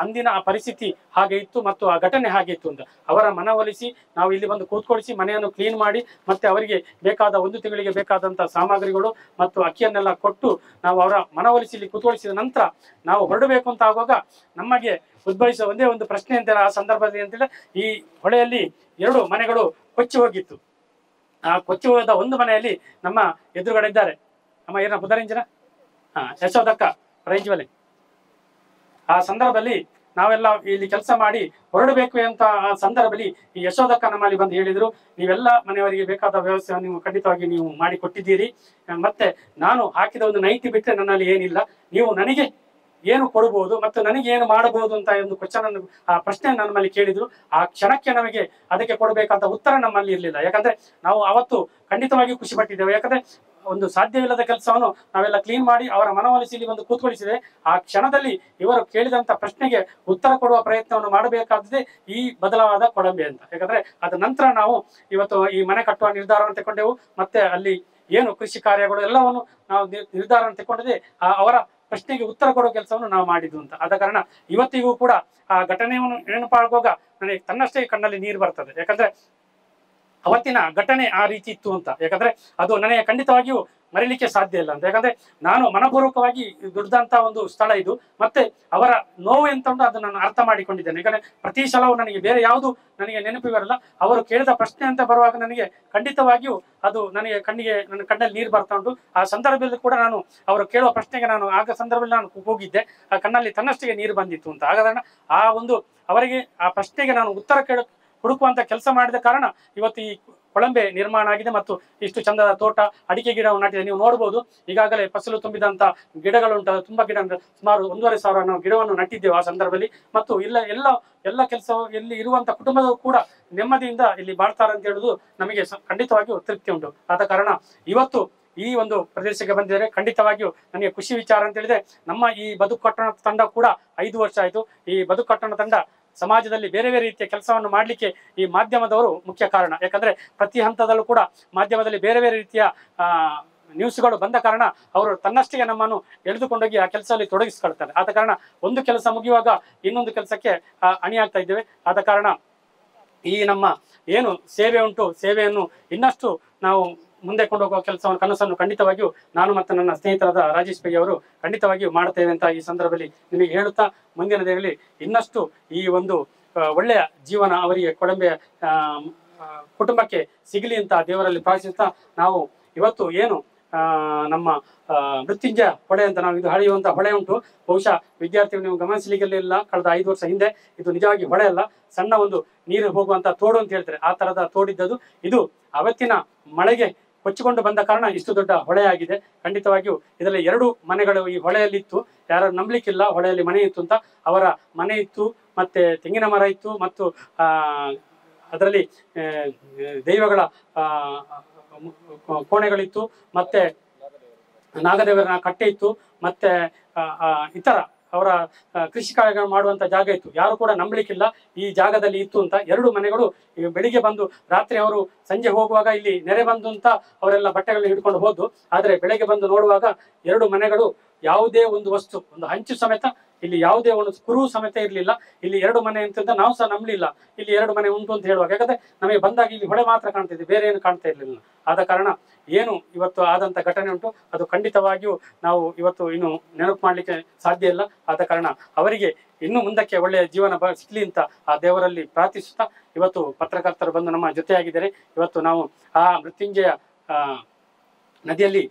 ಅಂದಿನ ಆ ಪರಿಸ್ಥಿತಿ ಹಾಗೆ ಇತ್ತು ಮತ್ತು ಆ ಘಟನೆ ಹಾಗೆ ಇತ್ತು ಅಂತ ಅವರ ಮನವೊಲಿಸಿ ನಾವು ಇಲ್ಲಿ ಬಂದು ಕೂತ್ಕೊಳಿಸಿ ಮನೆಯನ್ನು ಕ್ಲೀನ್ ಮಾಡಿ ಮತ್ತೆ ಅವರಿಗೆ ಬೇಕಾದ 1 ತಿಂಗಳಿಗೆ ಬೇಕಾದಂತಹ ಸಾಮಗ್ರಿಗಳು ಮತ್ತು ಅಕ್ಕಿಯನ್ನೆಲ್ಲ ಕೊಟ್ಟು ನಾವು ಅವರ ಮನವೊಲಿಸಿ ಇಲ್ಲಿ ಕೂತ್ಕೊಳಿಸಿದ ನಂತರ ನಾವು ಹೊರಡಬೇಕು ಅಂತ ಆಗುವಾಗ ನಮಗೆ ಉದ್ಭವಿಸುವ ಒಂದೇ ಒಂದು ಪ್ರಶ್ನೆ ಅಂತೇಳಿ ಆ ಸಂದರ್ಭದಲ್ಲಿ ಅಂತೇಳಿ ಈ ಹೊಳೆಯಲ್ಲಿ 2 ಮನೆಗಳು ಕೊಚ್ಚಿ ಹೋಗಿತ್ತು. ಆ ಕೊಚ್ಚಿ ಹೋದ ಒಂದು ಮನೆಯಲ್ಲಿ ನಮ್ಮ ಎದುರುಗಡೆ ಇದ್ದಾರೆ ನಮ್ಮ ಏನ ಪುದರಿಂಜಿನ ಯಶೋದಕ್ಕ ಪ್ರೈಜ್ವಲೆ. ಆ ಸಂದರ್ಭದಲ್ಲಿ ನಾವೆಲ್ಲ ಇಲ್ಲಿ ಕೆಲಸ ಮಾಡಿ ಹೊರಡಬೇಕು ಅಂತ ಆ ಸಂದರ್ಭದಲ್ಲಿ ಈ ಯಶೋದಕ್ಕ ನಮ್ಮಲ್ಲಿ ಬಂದು ಹೇಳಿದ್ರು, ನೀವೆಲ್ಲ ಮನೆಯವರಿಗೆ ಬೇಕಾದ ವ್ಯವಸ್ಥೆಯನ್ನು ನೀವು ಖಂಡಿತವಾಗಿ ನೀವು ಮಾಡಿ ಕೊಟ್ಟಿದ್ದೀರಿ, ಮತ್ತೆ ನಾನು ಹಾಕಿದ ಒಂದು ನೈಟಿ ಬಿಟ್ಟರೆ ನನ್ನಲ್ಲಿ ಏನಿಲ್ಲ, ನೀವು ನನಗೆ ಏನು ಕೊಡಬಹುದು ಮತ್ತು ನನಗೆ ಏನು ಮಾಡಬಹುದು ಅಂತ ಒಂದು ಕ್ವಶನ್ ಅನ್ನು ಆ ಪ್ರಶ್ನೆ ನಮ್ಮಲ್ಲಿ ಕೇಳಿದ್ರು. ಆ ಕ್ಷಣಕ್ಕೆ ನಮಗೆ ಅದಕ್ಕೆ ಕೊಡಬೇಕಾದ ಉತ್ತರ ನಮ್ಮಲ್ಲಿ ಇರಲಿಲ್ಲ. ಯಾಕಂದ್ರೆ ನಾವು ಅವತ್ತು ಖಂಡಿತವಾಗಿ ಖುಷಿ ಪಟ್ಟಿದ್ದೇವೆ. ಯಾಕಂದ್ರೆ ಒಂದು ಸಾಧ್ಯವಿಲ್ಲದ ಕೆಲಸವನ್ನು ನಾವೆಲ್ಲ ಕ್ಲೀನ್ ಮಾಡಿ ಅವರ ಮನವೊಲಿಸಿ ಇಲ್ಲಿ ಒಂದು ಕೂತ್ಕೊಳಿಸಿದೆ. ಆ ಕ್ಷಣದಲ್ಲಿ ಇವರು ಕೇಳಿದಂತ ಪ್ರಶ್ನೆಗೆ ಉತ್ತರ ಕೊಡುವ ಪ್ರಯತ್ನವನ್ನು ಮಾಡಬೇಕಾದದೇ ಈ ಬದಲಾದ ಕೊಳಂಬೆ ಅಂತ. ಯಾಕಂದ್ರೆ ಅದ ನಂತರ ನಾವು ಇವತ್ತು ಈ ಮನೆ ಕಟ್ಟುವ ನಿರ್ಧಾರವನ್ನು ತಗೊಂಡೆವು. ಮತ್ತೆ ಅಲ್ಲಿ ಏನು ಕೃಷಿ ಕಾರ್ಯಗಳು ಎಲ್ಲವನ್ನು ನಾವು ನಿರ್ಧಾರವನ್ನು ತಗೊಂಡಿದೆ ಅವರ ಪ್ರಶ್ನೆಗೆ ಉತ್ತರ ಕೊಡುವ ಕೆಲಸವನ್ನು ನಾವು ಮಾಡಿದ್ವು ಅಂತ. ಆದ ಕಾರಣ ಇವತ್ತಿಗೂ ಕೂಡ ಆ ಘಟನೆಯನ್ನು ನೆನಪಾಗುವಾಗ ನನಗೆ ತನ್ನಷ್ಟೇ ಕಣ್ಣಲ್ಲಿ ನೀರು ಬರ್ತದೆ. ಯಾಕಂದ್ರೆ ಅವತ್ತಿನ ಘಟನೆ ಆ ರೀತಿ ಇತ್ತು ಅಂತ. ಯಾಕಂದ್ರೆ ಅದು ನನಗೆ ಖಂಡಿತವಾಗಿಯೂ ಮರಿಲಿಕ್ಕೆ ಸಾಧ್ಯ ಇಲ್ಲ ಅಂತ. ಯಾಕಂದ್ರೆ ನಾನು ಮನಪೂರ್ವಕವಾಗಿ ದುಡ್ದಂತ ಒಂದು ಸ್ಥಳ ಇದು. ಮತ್ತೆ ಅವರ ನೋವು ಎಂತ ಉಂಟು ಅದು ನಾನು ಅರ್ಥ ಮಾಡಿಕೊಂಡಿದ್ದೇನೆ. ಯಾಕಂದ್ರೆ ಪ್ರತಿ ಸಲವೂ ನನಗೆ ಬೇರೆ ಯಾವುದು ನನಗೆ ನೆನಪು ಬರಲ್ಲ. ಅವರು ಕೇಳಿದ ಪ್ರಶ್ನೆ ಅಂತ ಬರುವಾಗ ನನಗೆ ಖಂಡಿತವಾಗಿಯೂ ಅದು ನನಗೆ ನನ್ನ ಕಣ್ಣಲ್ಲಿ ನೀರು ಬರ್ತಾ ಉಂಟು. ಆ ಸಂದರ್ಭದಲ್ಲಿ ಕೂಡ ನಾನು ಅವರು ಕೇಳುವ ಪ್ರಶ್ನೆಗೆ ನಾನು ಆಗ ಸಂದರ್ಭದಲ್ಲಿ ನಾನು ಹೋಗಿದ್ದೆ. ಆ ಕಣ್ಣಲ್ಲಿ ತನ್ನಷ್ಟಿಗೆ ನೀರು ಬಂದಿತ್ತು ಅಂತ. ಆಗ ಆ ಒಂದು ಅವರಿಗೆ ಆ ಪ್ರಶ್ನೆಗೆ ನಾನು ಉತ್ತರ ಹುಡುಕುವಂತ ಕೆಲಸ ಮಾಡಿದ ಕಾರಣ ಇವತ್ತು ಈ ಕೊಳಂಬೆ ನಿರ್ಮಾಣ ಆಗಿದೆ ಮತ್ತು ಇಷ್ಟು ಚಂದದ ತೋಟ, ಅಡಿಕೆ ಗಿಡವನ್ನು ನಾಟಿದೆ. ನೀವು ನೋಡ್ಬೋದು ಈಗಾಗಲೇ ಫಸಲು ತುಂಬಿದಂತ ಗಿಡಗಳುಂಟು. ತುಂಬಾ ಗಿಡ ಅಂದ್ರೆ ಸುಮಾರು 1,500 ನಾವು ಗಿಡವನ್ನು ನಟ್ಟಿದ್ದೇವೆ ಆ ಸಂದರ್ಭದಲ್ಲಿ. ಮತ್ತು ಎಲ್ಲ ಕೆಲಸವು ಇಲ್ಲಿ ಇರುವಂತ ಕುಟುಂಬದವರು ಕೂಡ ನೆಮ್ಮದಿಯಿಂದ ಇಲ್ಲಿ ಬಾಳ್ತಾರೆ ಅಂತ ಹೇಳುದು ನಮಗೆ ಖಂಡಿತವಾಗಿಯೂ ತೃಪ್ತಿ ಉಂಟು. ಆದ ಕಾರಣ ಇವತ್ತು ಈ ಒಂದು ಪ್ರದೇಶಕ್ಕೆ ಬಂದಿದ್ದಾರೆ ಖಂಡಿತವಾಗಿಯೂ ನನಗೆ ಖುಷಿ ವಿಚಾರ ಅಂತ ಹೇಳಿದ್ರೆ, ನಮ್ಮ ಈ ಬದುಕು ಕಟ್ಟಣ ತಂಡ ಕೂಡ 5 ವರ್ಷ ಆಯ್ತು. ಈ ಬದುಕು ಕಟ್ಟಣ ತಂಡ ಸಮಾಜದಲ್ಲಿ ಬೇರೆ ಬೇರೆ ರೀತಿಯ ಕೆಲಸವನ್ನು ಮಾಡಲಿಕ್ಕೆ ಈ ಮಾಧ್ಯಮದವರು ಮುಖ್ಯ ಕಾರಣ. ಯಾಕಂದ್ರೆ ಪ್ರತಿ ಹಂತದಲ್ಲೂ ಕೂಡ ಮಾಧ್ಯಮದಲ್ಲಿ ಬೇರೆ ಬೇರೆ ರೀತಿಯ ನ್ಯೂಸ್ಗಳು ಬಂದ ಕಾರಣ ಅವರು ತನ್ನಷ್ಟಿಗೆ ನಮ್ಮನ್ನು ಎಳೆದುಕೊಂಡೋಗಿ ಆ ಕೆಲಸದಲ್ಲಿ ತೊಡಗಿಸ್ಕೊಳ್ತಾರೆ. ಆದ ಕಾರಣ ಒಂದು ಕೆಲಸ ಮುಗಿಯುವಾಗ ಇನ್ನೊಂದು ಕೆಲಸಕ್ಕೆ ಅಣಿಯಾಗ್ತಾ ಇದ್ದೇವೆ. ಆದ ಕಾರಣ ಈ ನಮ್ಮ ಏನು ಸೇವೆ ಉಂಟು, ಸೇವೆಯನ್ನು ಇನ್ನಷ್ಟು ನಾವು ಮುಂದೆ ಕೊಂಡೋಗುವ ಕೆಲಸವನ್ನು ಕನಸನ್ನು ಖಂಡಿತವಾಗಿಯೂ ನಾನು ಮತ್ತು ನನ್ನ ಸ್ನೇಹಿತರಾದ ರಾಜೇಶ್ ಪೈ ಅವರು ಖಂಡಿತವಾಗಿಯೂ ಮಾಡ್ತೇವೆ ಅಂತ ಈ ಸಂದರ್ಭದಲ್ಲಿ ನಿಮಗೆ ಹೇಳುತ್ತಾ, ಮುಂದಿನ ದಿನಗಳಲ್ಲಿ ಇನ್ನಷ್ಟು ಈ ಒಂದು ಒಳ್ಳೆಯ ಜೀವನ ಅವರಿಗೆ ಕೊಳಂಬೆಯ ಕುಟುಂಬಕ್ಕೆ ಸಿಗಲಿ ಅಂತ ದೇವರಲ್ಲಿ ಪ್ರಾರ್ಥಿಸುತ್ತಾ, ನಾವು ಇವತ್ತು ಏನು ನಮ್ಮ ಮೃತ್ಯುಂಜಯ ಹೊಳೆ ಅಂತ ನಾವು ಇದು ಹಳೆಯುವಂತ ಹೊಳೆ ಉಂಟು. ಬಹುಶಃ ವಿದ್ಯಾರ್ಥಿಗಳು ನೀವು ಗಮನಿಸಲಿಕ್ಕಿಲ್ಲ, ಕಳೆದ 5 ವರ್ಷ ಹಿಂದೆ ಇದು ನಿಜವಾಗಿ ಹೊಳೆ ಅಲ್ಲ, ಸಣ್ಣ ಒಂದು ನೀರು ಹೋಗುವಂತ ತೋಡು ಅಂತ ಹೇಳ್ತಾರೆ, ಆ ತರದ ತೋಡಿದ್ದದು. ಇದು ಅವತ್ತಿನ ಮಳೆಗೆ ಕೊಚ್ಚಿಕೊಂಡು ಬಂದ ಕಾರಣ ಇಷ್ಟು ದೊಡ್ಡ ಹೊಳೆ ಆಗಿದೆ. ಖಂಡಿತವಾಗಿಯೂ ಇದರಲ್ಲಿ 2 ಮನೆಗಳು ಈ ಹೊಳೆಯಲ್ಲಿ ಇತ್ತು. ಯಾರು ನಂಬಲಿಕ್ಕಿಲ್ಲ ಹೊಳೆಯಲ್ಲಿ ಮನೆ ಇತ್ತು ಅಂತ. ಅವರ ಮನೆ ಇತ್ತು, ಮತ್ತೆ ತೆಂಗಿನ ಮರ ಇತ್ತು, ಮತ್ತು ಅದರಲ್ಲಿ ದೈವಗಳ ಕೋಣೆಗಳಿತ್ತು, ಮತ್ತೆ ನಾಗದೇವರ ಕಟ್ಟೆ ಇತ್ತು, ಮತ್ತೆ ಇತರ ಅವರ ಕೃಷಿ ಕಾರ್ಯಗಳು ಮಾಡುವಂತ ಜಾಗ ಇತ್ತು. ಯಾರು ಕೂಡ ನಂಬಲಿಕ್ಕಿಲ್ಲ ಈ ಜಾಗದಲ್ಲಿ ಇತ್ತು ಅಂತ. 2 ಮನೆಗಳು ಬೆಳಿಗ್ಗೆ ಬಂದು ರಾತ್ರಿ ಅವರು ಸಂಜೆ ಹೋಗುವಾಗ ಇಲ್ಲಿ ನೆರೆ ಬಂದು ಅಂತ ಅವರೆಲ್ಲ ಬಟ್ಟೆಗಳನ್ನ ಹಿಡ್ಕೊಂಡು ಹೋದ್ದು. ಆದ್ರೆ ಬೆಳಗ್ಗೆ ಬಂದು ನೋಡುವಾಗ 2 ಮನೆಗಳು ಯಾವುದೇ ಒಂದು ವಸ್ತು, ಒಂದು ಹಂಚು ಸಮೇತ ಇಲ್ಲಿ ಯಾವುದೇ ಒಂದು ಕುರು ಸಮೇತ ಇರ್ಲಿಲ್ಲ. ಇಲ್ಲಿ 2 ಮನೆ ಅಂತ ನಾವು ಸಹ ನಂಬಲಿಲ್ಲ ಇಲ್ಲಿ 2 ಮನೆ ಉಂಟು ಅಂತ ಹೇಳುವಾಗ. ಯಾಕಂದ್ರೆ ನಮಗೆ ಬಂದಾಗ ಇಲ್ಲಿ ಹೊಳೆ ಮಾತ್ರ ಕಾಣ್ತಿದ್ದೆ, ಬೇರೆ ಏನು ಕಾಣ್ತಾ ಇರ್ಲಿಲ್ಲ. ಆದ ಕಾರಣ ಏನು ಇವತ್ತು ಆದಂತ ಘಟನೆ ಉಂಟು ಅದು ಖಂಡಿತವಾಗಿಯೂ ನಾವು ಇವತ್ತು ಇನ್ನು ನೆನಪು ಮಾಡ್ಲಿಕ್ಕೆ ಸಾಧ್ಯ ಇಲ್ಲ. ಆದ ಕಾರಣ ಅವರಿಗೆ ಇನ್ನು ಮುಂದಕ್ಕೆ ಒಳ್ಳೆಯ ಜೀವನ ಸಿಗ್ಲಿ ಅಂತ ಆ ದೇವರಲ್ಲಿ ಪ್ರಾರ್ಥಿಸುತ್ತಾ, ಇವತ್ತು ಪತ್ರಕರ್ತರು ಬಂದು ನಮ್ಮ ಜೊತೆಯಾಗಿದ್ದಾರೆ. ಇವತ್ತು ನಾವು ಆ ಮೃತ್ಯುಂಜಯ ನದಿಯಲ್ಲಿ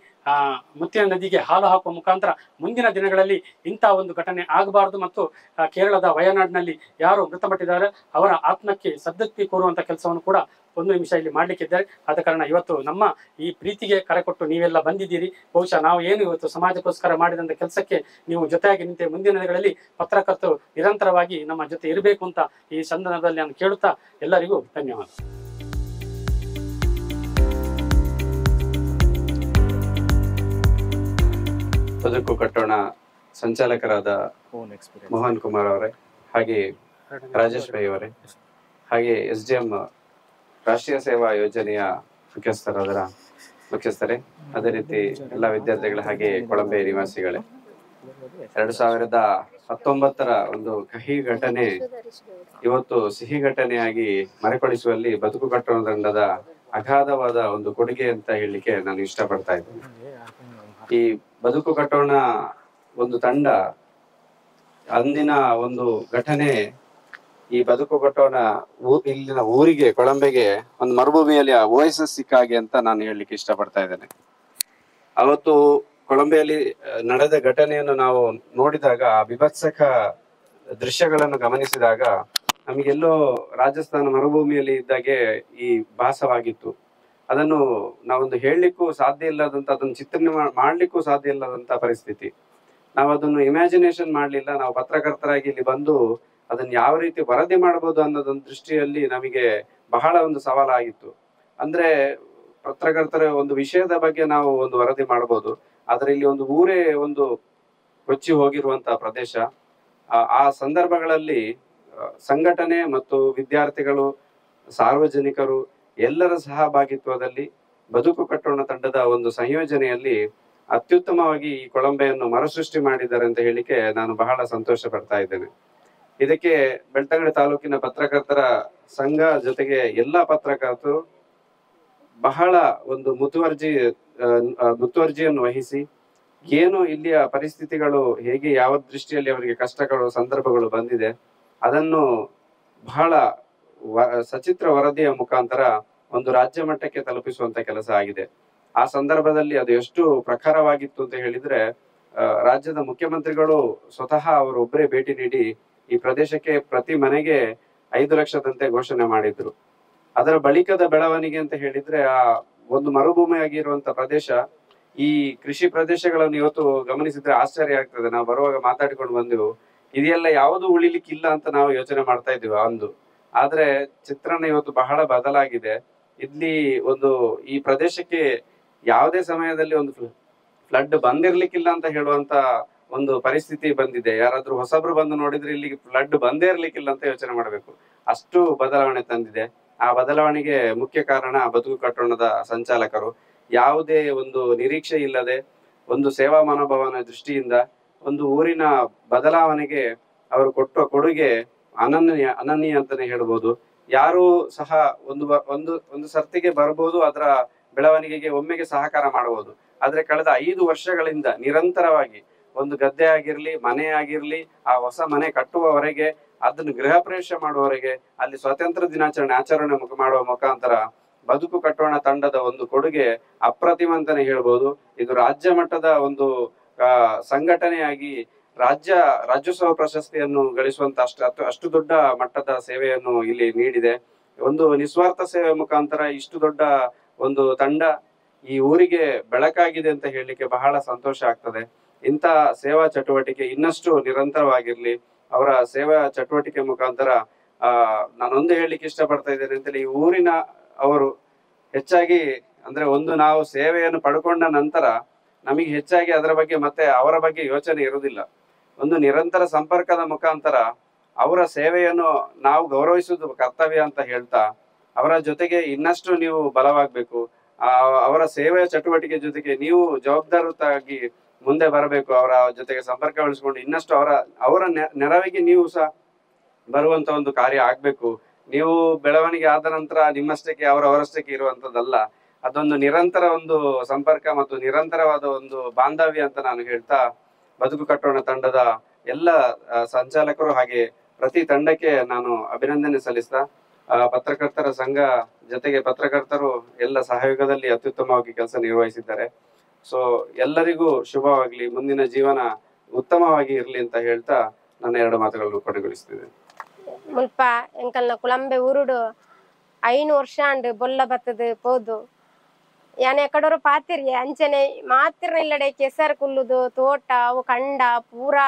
ಮುತ್ತಿನ ನದಿಗೆ ಹಾಲು ಹಾಕುವ ಮುಖಾಂತರ ಮುಂದಿನ ದಿನಗಳಲ್ಲಿ ಇಂಥ ಒಂದು ಘಟನೆ ಆಗಬಾರದು, ಮತ್ತು ಕೇರಳದ ವಯನಾಡಿನಲ್ಲಿ ಯಾರು ಮೃತಪಟ್ಟಿದ್ದಾರೆ ಅವರ ಆತ್ಮಕ್ಕೆ ಸದ್ಗತಿ ಕೋರುವಂತ ಕೆಲಸವನ್ನು ಕೂಡ 1 ನಿಮಿಷ ಇಲ್ಲಿ ಮಾಡ್ಲಿಕ್ಕಿದ್ದಾರೆ. ಆದ ಕಾರಣ ಇವತ್ತು ನಮ್ಮ ಈ ಪ್ರೀತಿಗೆ ಕರೆ ಕೊಟ್ಟು ನೀವೆಲ್ಲ ಬಂದಿದ್ದೀರಿ. ಬಹುಶಃ ನಾವು ಏನು ಇವತ್ತು ಸಮಾಜಕ್ಕೋಸ್ಕರ ಮಾಡಿದಂತ ಕೆಲಸಕ್ಕೆ ನೀವು ಜೊತೆಯಾಗಿ ನಿಂತೆ ಮುಂದಿನ ದಿನಗಳಲ್ಲಿ ಪತ್ರಕರ್ತರು ನಿರಂತರವಾಗಿ ನಮ್ಮ ಜೊತೆ ಇರಬೇಕು ಅಂತ ಈ ಸಂದರ್ಭದಲ್ಲಿ ನಾನು ಕೇಳುತ್ತಾ ಎಲ್ಲರಿಗೂ ಧನ್ಯವಾದ. ಬದುಕು ಕಟ್ಟೋಣ ಸಂಚಾಲಕರಾದ ಮೋಹನ್ ಕುಮಾರ್ ಅವರೇ, ಹಾಗೆ ರಾಜೇಶ್ ಪೈ ಅವರೇ, ಹಾಗೆ SDM ರಾಷ್ಟ್ರೀಯ ಸೇವಾ ಯೋಜನೆಯ ಮುಖ್ಯಸ್ಥರೇ, ಅದೇ ರೀತಿ ಎಲ್ಲ ವಿದ್ಯಾರ್ಥಿಗಳ ಹಾಗೆ ಕೊಳಂಬೆ ನಿವಾಸಿಗಳೇ, 2019 ಒಂದು ಕಹಿ ಘಟನೆ ಇವತ್ತು ಸಿಹಿ ಘಟನೆಯಾಗಿ ಮರೆಕೊಳಿಸುವಲ್ಲಿ ಬದುಕು ಕಟ್ಟೋಣ ತಂಡದ ಅಗಾಧವಾದ ಒಂದು ಕೊಡುಗೆ ಅಂತ ಹೇಳಲಿಕ್ಕೆ ನಾನು ಇಷ್ಟಪಡ್ತಾ ಇದ್ದೇನೆ. ಈ ಬದುಕು ಕಟ್ಟೋಣ ಒಂದು ತಂಡ ಅಂದಿನ ಒಂದು ಘಟನೆ, ಈ ಬದುಕು ಕಟ್ಟೋಣ ಇಲ್ಲಿನ ಊರಿಗೆ, ಕೊಳಂಬೆಗೆ ಒಂದು ಮರುಭೂಮಿಯಲ್ಲಿ ಓಎಸ್ಎಸ್ ಸಿಕ್ಕಾಗೆ ಅಂತ ನಾನು ಹೇಳಲಿಕ್ಕೆ ಇಷ್ಟಪಡ್ತಾ ಇದ್ದೇನೆ. ಅವತ್ತು ಕೊಳಂಬೆಯಲ್ಲಿ ನಡೆದ ಘಟನೆಯನ್ನು ನಾವು ನೋಡಿದಾಗ, ವಿಭತ್ಸಕ ದೃಶ್ಯಗಳನ್ನು ಗಮನಿಸಿದಾಗ ನಮಗೆಲ್ಲೋ ರಾಜಸ್ಥಾನ ಮರುಭೂಮಿಯಲ್ಲಿ ಇದ್ದಾಗೆ ಈ ಭಾಸವಾಗಿತ್ತು. ಅದನ್ನು ನಾವೊಂದು ಹೇಳಲಿಕ್ಕೂ ಸಾಧ್ಯ ಇಲ್ಲದಂತ, ಅದನ್ನು ಚಿತ್ರಣ ಮಾಡ್ಲಿಕ್ಕೂ ಸಾಧ್ಯ ಇಲ್ಲದಂತ ಪರಿಸ್ಥಿತಿ. ನಾವು ಅದನ್ನು ಇಮ್ಯಾಜಿನೇಷನ್ ಮಾಡ್ಲಿಲ್ಲ. ನಾವು ಪತ್ರಕರ್ತರಾಗಿ ಇಲ್ಲಿ ಬಂದು ಅದನ್ನ ಯಾವ ರೀತಿ ವರದಿ ಮಾಡಬಹುದು ಅನ್ನೋದೊಂದು ದೃಷ್ಟಿಯಲ್ಲಿ ನಮಗೆ ಬಹಳ ಒಂದು ಸವಾಲಾಗಿತ್ತು. ಅಂದ್ರೆ ಪತ್ರಕರ್ತರ ಒಂದು ವಿಷಯದ ಬಗ್ಗೆ ನಾವು ಒಂದು ವರದಿ ಮಾಡಬಹುದು, ಆದ್ರೆ ಇಲ್ಲಿ ಒಂದು ಊರೇ ಒಂದು ಕೊಚ್ಚಿ ಹೋಗಿರುವಂತಹ ಪ್ರದೇಶ. ಆ ಸಂದರ್ಭಗಳಲ್ಲಿ ಸಂಘಟನೆ ಮತ್ತು ವಿದ್ಯಾರ್ಥಿಗಳು, ಸಾರ್ವಜನಿಕರು ಎಲ್ಲರ ಸಹಭಾಗಿತ್ವದಲ್ಲಿ ಬದುಕು ಕಟ್ಟೋಣ ತಂಡದ ಒಂದು ಸಂಯೋಜನೆಯಲ್ಲಿ ಅತ್ಯುತ್ತಮವಾಗಿ ಈ ಕೊಳಂಬೆಯನ್ನು ಮರುಸೃಷ್ಟಿ ಮಾಡಿದ್ದಾರೆ ಅಂತ ಹೇಳಿಕೆ ನಾನು ಬಹಳ ಸಂತೋಷ ಪಡ್ತಾ ಇದ್ದೇನೆ. ಇದಕ್ಕೆ ಬೆಳ್ತಂಗಡಿ ತಾಲೂಕಿನ ಪತ್ರಕರ್ತರ ಸಂಘ ಜೊತೆಗೆ ಎಲ್ಲಾ ಪತ್ರಕರ್ತರು ಬಹಳ ಒಂದು ಮುತುವರ್ಜಿಯನ್ನು ವಹಿಸಿ, ಏನು ಇಲ್ಲಿಯ ಪರಿಸ್ಥಿತಿಗಳು ಹೇಗೆ, ಯಾವ ದೃಷ್ಟಿಯಲ್ಲಿ ಅವರಿಗೆ ಕಷ್ಟಗಳು, ಸಂದರ್ಭಗಳು ಬಂದಿದೆ, ಅದನ್ನು ಬಹಳ ಸಚಿತ್ರ ವರದಿಯ ಮುಖಾಂತರ ಒಂದು ರಾಜ್ಯ ಮಟ್ಟಕ್ಕೆ ತಲುಪಿಸುವಂತ ಕೆಲಸ ಆಗಿದೆ. ಆ ಸಂದರ್ಭದಲ್ಲಿ ಅದು ಎಷ್ಟು ಪ್ರಖರವಾಗಿತ್ತು ಅಂತ ಹೇಳಿದ್ರೆ, ರಾಜ್ಯದ ಮುಖ್ಯಮಂತ್ರಿಗಳು ಸ್ವತಃ ಅವರು ಒಬ್ಬರೇ ಭೇಟಿ ನೀಡಿ ಈ ಪ್ರದೇಶಕ್ಕೆ ಪ್ರತಿ ಮನೆಗೆ 5 ಲಕ್ಷದಂತೆ ಘೋಷಣೆ ಮಾಡಿದ್ರು. ಅದರ ಬಳಿಕದ ಬೆಳವಣಿಗೆ ಅಂತ ಹೇಳಿದ್ರೆ, ಆ ಒಂದು ಮರುಭೂಮಿಯಾಗಿರುವಂತ ಪ್ರದೇಶ, ಈ ಕೃಷಿ ಪ್ರದೇಶಗಳನ್ನು ಇವತ್ತು ಗಮನಿಸಿದ್ರೆ ಆಶ್ಚರ್ಯ ಆಗ್ತದೆ. ನಾವು ಬರುವಾಗ ಮಾತಾಡಿಕೊಂಡು ಬಂದೆವು, ಇದೆಲ್ಲ ಯಾವುದು ಉಳಿಲಿಕ್ಕಿಲ್ಲ ಅಂತ ನಾವು ಯೋಚನೆ ಮಾಡ್ತಾ ಇದ್ದೀವಿ ಅಂದು. ಆದ್ರೆ ಚಿತ್ರಣ ಇವತ್ತು ಬಹಳ ಬದಲಾಗಿದೆ. ಇಲ್ಲಿ ಒಂದು ಈ ಪ್ರದೇಶಕ್ಕೆ ಯಾವುದೇ ಸಮಯದಲ್ಲಿ ಒಂದು ಫ್ಲಡ್ ಬಂದಿರ್ಲಿಕ್ಕಿಲ್ಲ ಅಂತ ಹೇಳುವಂತ ಒಂದು ಪರಿಸ್ಥಿತಿ ಬಂದಿದೆ. ಯಾರಾದ್ರೂ ಹೊಸಬ್ರು ಬಂದು ನೋಡಿದ್ರೆ ಇಲ್ಲಿ ಫ್ಲಡ್ ಬಂದೇ ಇರ್ಲಿಕ್ಕಿಲ್ಲ ಅಂತ ಯೋಚನೆ ಮಾಡಬೇಕು, ಅಷ್ಟು ಬದಲಾವಣೆ ತಂದಿದೆ. ಆ ಬದಲಾವಣೆಗೆ ಮುಖ್ಯ ಕಾರಣ ಬದುಕು ಕಟ್ಟೋಣದ ಸಂಚಾಲಕರು. ಯಾವುದೇ ಒಂದು ನಿರೀಕ್ಷೆ ಇಲ್ಲದೆ, ಒಂದು ಸೇವಾ ಮನೋಭಾವನ ದೃಷ್ಟಿಯಿಂದ ಒಂದು ಊರಿನ ಬದಲಾವಣೆಗೆ ಅವರು ಕೊಟ್ಟ ಕೊಡುಗೆ ಅನನ್ಯ ಅಂತಾನೆ ಹೇಳ್ಬೋದು. ಯಾರು ಸಹ ಒಂದು ಸರ್ತಿಗೆ ಬರ್ಬೋದು, ಅದರ ಬೆಳವಣಿಗೆಗೆ ಒಮ್ಮೆಗೆ ಸಹಕಾರ ಮಾಡಬಹುದು. ಆದ್ರೆ ಕಳೆದ 5 ವರ್ಷಗಳಿಂದ ನಿರಂತರವಾಗಿ ಒಂದು ಗದ್ದೆ ಆಗಿರ್ಲಿ, ಮನೆ ಆಗಿರ್ಲಿ, ಆ ಹೊಸ ಮನೆ ಕಟ್ಟುವವರೆಗೆ, ಅದನ್ನು ಗೃಹ ಪ್ರವೇಶ ಮಾಡುವವರೆಗೆ, ಅಲ್ಲಿ ಸ್ವಾತಂತ್ರ್ಯ ಆಚರಣೆ ಮಾಡುವ ಮುಖಾಂತರ ಬದುಕು ಕಟ್ಟೋಣ ತಂಡದ ಒಂದು ಕೊಡುಗೆ ಅಪ್ರತಿಮ ಅಂತಾನೆ ಹೇಳ್ಬೋದು. ಇದು ರಾಜ್ಯ ಮಟ್ಟದ ಒಂದು ಸಂಘಟನೆಯಾಗಿ ರಾಜ್ಯೋತ್ಸವ ಪ್ರಶಸ್ತಿಯನ್ನು ಗಳಿಸುವಂತ ಅಷ್ಟು ದೊಡ್ಡ ಮಟ್ಟದ ಸೇವೆಯನ್ನು ಇಲ್ಲಿ ನೀಡಿದೆ. ಒಂದು ನಿಸ್ವಾರ್ಥ ಸೇವೆ ಮುಖಾಂತರ ಇಷ್ಟು ದೊಡ್ಡ ಒಂದು ತಂಡ ಈ ಊರಿಗೆ ಬೆಳಕಾಗಿದೆ ಅಂತ ಹೇಳಲಿಕ್ಕೆ ಬಹಳ ಸಂತೋಷ ಆಗ್ತದೆ. ಇಂಥ ಸೇವಾ ಚಟುವಟಿಕೆ ಇನ್ನಷ್ಟು ನಿರಂತರವಾಗಿರ್ಲಿ. ಅವರ ಸೇವಾ ಚಟುವಟಿಕೆ ಮುಖಾಂತರ ನಾನೊಂದು ಹೇಳಲಿಕ್ಕೆ ಇಷ್ಟಪಡ್ತಾ ಇದ್ದೇನೆ ಅಂತೇಳಿ, ಈ ಊರಿನ ಅವರು ಹೆಚ್ಚಾಗಿ ಅಂದ್ರೆ ನಾವು ಸೇವೆಯನ್ನು ಪಡ್ಕೊಂಡ ನಂತರ ನಮಗೆ ಹೆಚ್ಚಾಗಿ ಅದರ ಬಗ್ಗೆ ಮತ್ತೆ ಅವರ ಬಗ್ಗೆ ಯೋಚನೆ ಇರುವುದಿಲ್ಲ. ಒಂದು ನಿರಂತರ ಸಂಪರ್ಕದ ಮುಖಾಂತರ ಅವರ ಸೇವೆಯನ್ನು ನಾವು ಗೌರವಿಸುವುದು ಕರ್ತವ್ಯ ಅಂತ ಹೇಳ್ತಾ, ಅವರ ಜೊತೆಗೆ ಇನ್ನಷ್ಟು ನೀವು ಬಲವಾಗಬೇಕು. ಅವರ ಸೇವೆಯ ಚಟುವಟಿಕೆ ಜೊತೆಗೆ ನೀವು ಜವಾಬ್ದಾರಿಯುತವಾಗಿ ಮುಂದೆ ಬರಬೇಕು. ಅವರ ಜೊತೆಗೆ ಸಂಪರ್ಕ ಬೆಳೆಸ್ಕೊಂಡು ಇನ್ನಷ್ಟು ಅವರ ನೆರವಿಗೆ ನೀವು ಸಹ ಬರುವಂತ ಒಂದು ಕಾರ್ಯ ಆಗ್ಬೇಕು. ನೀವು ಬೆಳವಣಿಗೆ ಆದ ನಂತರ ನಿಮ್ಮಷ್ಟಕ್ಕೆ ಅವರವರಷ್ಟಕ್ಕೆ ಇರುವಂತದ್ದಲ್ಲ, ಅದೊಂದು ನಿರಂತರ ಒಂದು ಸಂಪರ್ಕ ಮತ್ತು ನಿರಂತರವಾದ ಒಂದು ಬಾಂಧವ್ಯ ಅಂತ ನಾನು ಹೇಳ್ತಾ, ಬದುಕು ಕಟ್ಟೋಣ ತಂಡದ ಎಲ್ಲ ಸಂಚಾಲಕರು ಹಾಗೆ ಪ್ರತಿ ತಂಡಕ್ಕೆ ನಾನು ಅಭಿನಂದನೆ ಸಲ್ಲಿಸ್ತಾ, ಪತ್ರಕರ್ತರ ಸಂಘ ಜೊತೆಗೆ ಪತ್ರಕರ್ತರು ಎಲ್ಲ ಸಹಯೋಗದಲ್ಲಿ ಅತ್ಯುತ್ತಮವಾಗಿ ಕೆಲಸ ನಿರ್ವಹಿಸಿದ್ದಾರೆ. ಸೊ ಎಲ್ಲರಿಗೂ ಶುಭವಾಗ್ಲಿ, ಮುಂದಿನ ಜೀವನ ಉತ್ತಮವಾಗಿ ಇರ್ಲಿ ಅಂತ ಹೇಳ್ತಾ ನನ್ನ 2 ಮಾತುಗಳನ್ನು ಕೊನೆಗೊಳಿಸ್ತಿದ್ದೇನೆ. ಮುಲ್ಪ ಎಂಕಲ್ನ ಕುಳಂಬೆ ಊರುಡು 5 ವರ್ಷ ಅಂಡ್ ಬೊಲ್ಲ ಬತ್ತದ ಪೋದು ಯಾನೆ ಎಕಡೋರು ಪಾತಿರಿ ಅಂಚನೆ ಮಾತಿರ ಇಲ್ಲಡೆ ಕೆಸರು ಕುಲ್ಲುದು ತೋಟ ಅವು ಕಂಡ ಪೂರಾ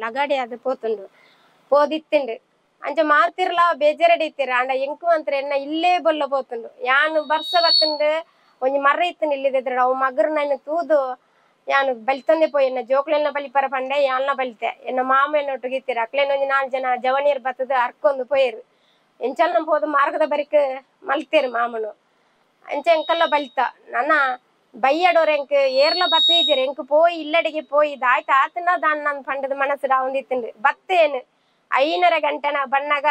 ಲಗಾಡಿ ಅದು ಪೋತುಂಡು ಪೋದಿತ್ತುಂಡು ಅಂಚ ಮಾತಿರ್ಲ ಬೇಜಾರಡಿತ್ತೀರ ಅಂಡ ಎಂಕು ಅಂತರ ಎನ್ನ ಇಲ್ಲೇ ಬೊಲ್ಲ ಪೋತುಂಡು. ಯಾನು ಬರ್ಸ ಬತ್ತುಂಡು ಒಂಜಿ ಮರ ಇತ್ತುಂಡು ಇಲ್ಲಿದ್ರೆ ಅವು ಮಗರು ನಾನು ತೂದು ಯಾನು ಬಲಿತಂದೆ ಪೋಯಿ ಎನ್ನ ಜೋಕ್ಲೆನ ಬಲಿಪರ ಪಂಡೆ ಯಾಲ್ನ ಬಲಿತೆ ಎನ್ನ ಮಾಮ ಎನ್ನೊಟ್ಟಿಗಿತ್ತೀರ ಅಕ್ಲೇನ ಒಂಜಿ 4 ಜನ ಜವನಿಯರ್ ಬತ್ತದ ಅರ್ಕೊಂದು ಪೋಯರು ಎಂಚಲ್ ನಂಬೋದು ಮಾರ್ಗದ ಬರಿಕ್ ಮಲ್ತೇರು ಮಾಮನು ಅಂಚ ಎಂಕಲ್ಲ ಬಲಿತ ನನ್ನ ಬೈಯಡೋರ್ ಎಂಕ್ ಏರ್ಲ ಬತ್ತೇಜರ್ ಎಂಕ್ ಪೋಯಿ ಇಲ್ಲಡಿಗೆ ಪೋಯಿ ದಾಯ್ತ ಆತನ ದಾನ್ ನನ್ ಪಂಡದ ಮನಸ್ಸು ರಾವಂದಿತ್ತಂಡು ಬತ್ತೇನು 5:30 ಗಂಟೆನ ಬಣ್ಣಗ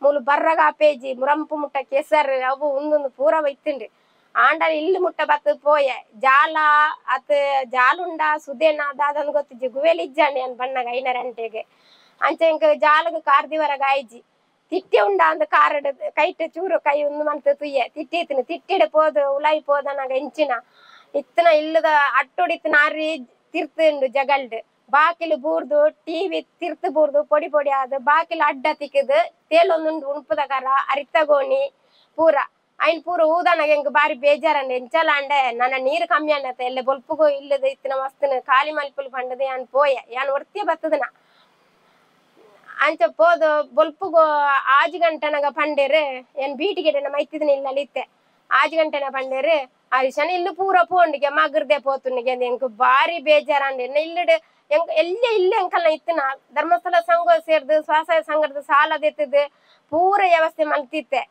ಮೂಲು ಬರ್ರಗ ಪೇಜಿ ಮುರಂಪು ಮುಟ್ಟ ಕೆಸರ್ ಅವು ಒಂದೊಂದು ಪೂರ ಇತ್ತುಂಡು ಆಂಡ ಇಲ್ಲಿ ಮುಟ್ಟ ಬತ್ತದ ಪೋಯೆ ಜಾಲ ಅತ್ ಜಾಲುಂಡ ಸುದೇನ ದಾದಂದು ಗೊತ್ತಿಜ್ಜಿ ಗುವೆಲಿಜ್ಜಾಂಡಿ ಅನ್ ಬಣ್ಣಗ 5:30 ಗಂಟೆಗೆ ಅಂಚ ಎಂಕ್ ಜಾಲಗ ಕಾರ್ದಿವರಗ ಆಯ್ಜಿ ತಿಟ್ಟಿ ಉಂಡ ಅಂದ್ ಕಾರಡ್ ಕೈಟ್ ಚೂರು ಕೈ ಒಂದು ಮಂತ್ ತುಯ್ಯ ತಿಟ್ಟಿತ್ತೀನಿ ತಿಟ್ಟಿಡ ಪೋದು ಉಲಾಯಿ ಪೋದನಾಗ ಎಂಚಿನ ಇತ್ತನ ಇಲ್ಲದ ಅಟ್ಟೊಡಿತ್ತನ ಅರಿ ತಿರ್ತುಂಡು ಜಗಲ್ಡ್ ಬಾಕಿಲು ಬೂರ್ದು ಟಿವಿ ತಿರ್ತು ಬೂರ್ದು ಪೊಡಿ ಪೊಡಿ ಆದ್ ಬಾಕಿಲು ಅಡ್ಡ ತಿಕ್ಕದು ತೇಲೊಂದುಂಡು ಉಣ್ಪುದಕರ ಅರಿತಗೋಣಿ ಪೂರ ಐನ್ ಪೂರ ಊದನಾಗ ಎಂಕ್ ಬಾರಿ ಬೇಜಾರಂಡೆ ಎಂಚಲ ಅಂಡೆ ನನ್ನ ನೀರು ಕಮ್ಮಿ ಅನ್ನತ್ತ ಎಲ್ಲ ಬೊಲ್ಪುಗೋ ಇಲ್ಲದ ಇತ್ತಿನ ಮಸ್ತನ ಖಾಲಿ ಮಲ್ಪುಲ್ ಪಂಡದ ಯಾನ್ ಪೋಯ ಯಾನ್ ಒರ್ತಿಯ ಬತ್ತದನ ಅಂಚ ಪೋದು ಬೊಲ್ಪುಗೋ 6 ಗಂಟೆನಾಗ ಪಂಡೇರು ಏನ್ ಬೀಟಿಗೆಡೆ ಮೈತಿದನ ಇಲ್ಲ ಅಲ್ಲಿತ್ತೆ 6 ಗಂಟೆನ ಪಂಡೇರು ಆಯ್ಷನ ಇಲ್ಲು ಪೂರ ಪೋಂಡಿಗೆ ಮಗರ್ದೆ ಪೋತುನಿಗೆ ಎಂಕ್ ಬಾರಿ ಬೇಜಾರಂಡೆ ಇಲ್ಲಡೆ ಎಂಕ್ ಎಲ್ಲೇ ಇಲ್ಲೇ ಎಂಕಲ್ನ ಇತ್ತನ ಧರ್ಮಸ್ಥಳ ಸಂಘ ಸೇರ್ದು ಸ್ವಸಹಾಯ ಸಂಘದ ಸಾಲ ದೆತ್ತದು ಪೂರ ವ್ಯವಸ್ಥೆ ಮಲ್ತಿತ್ತೆ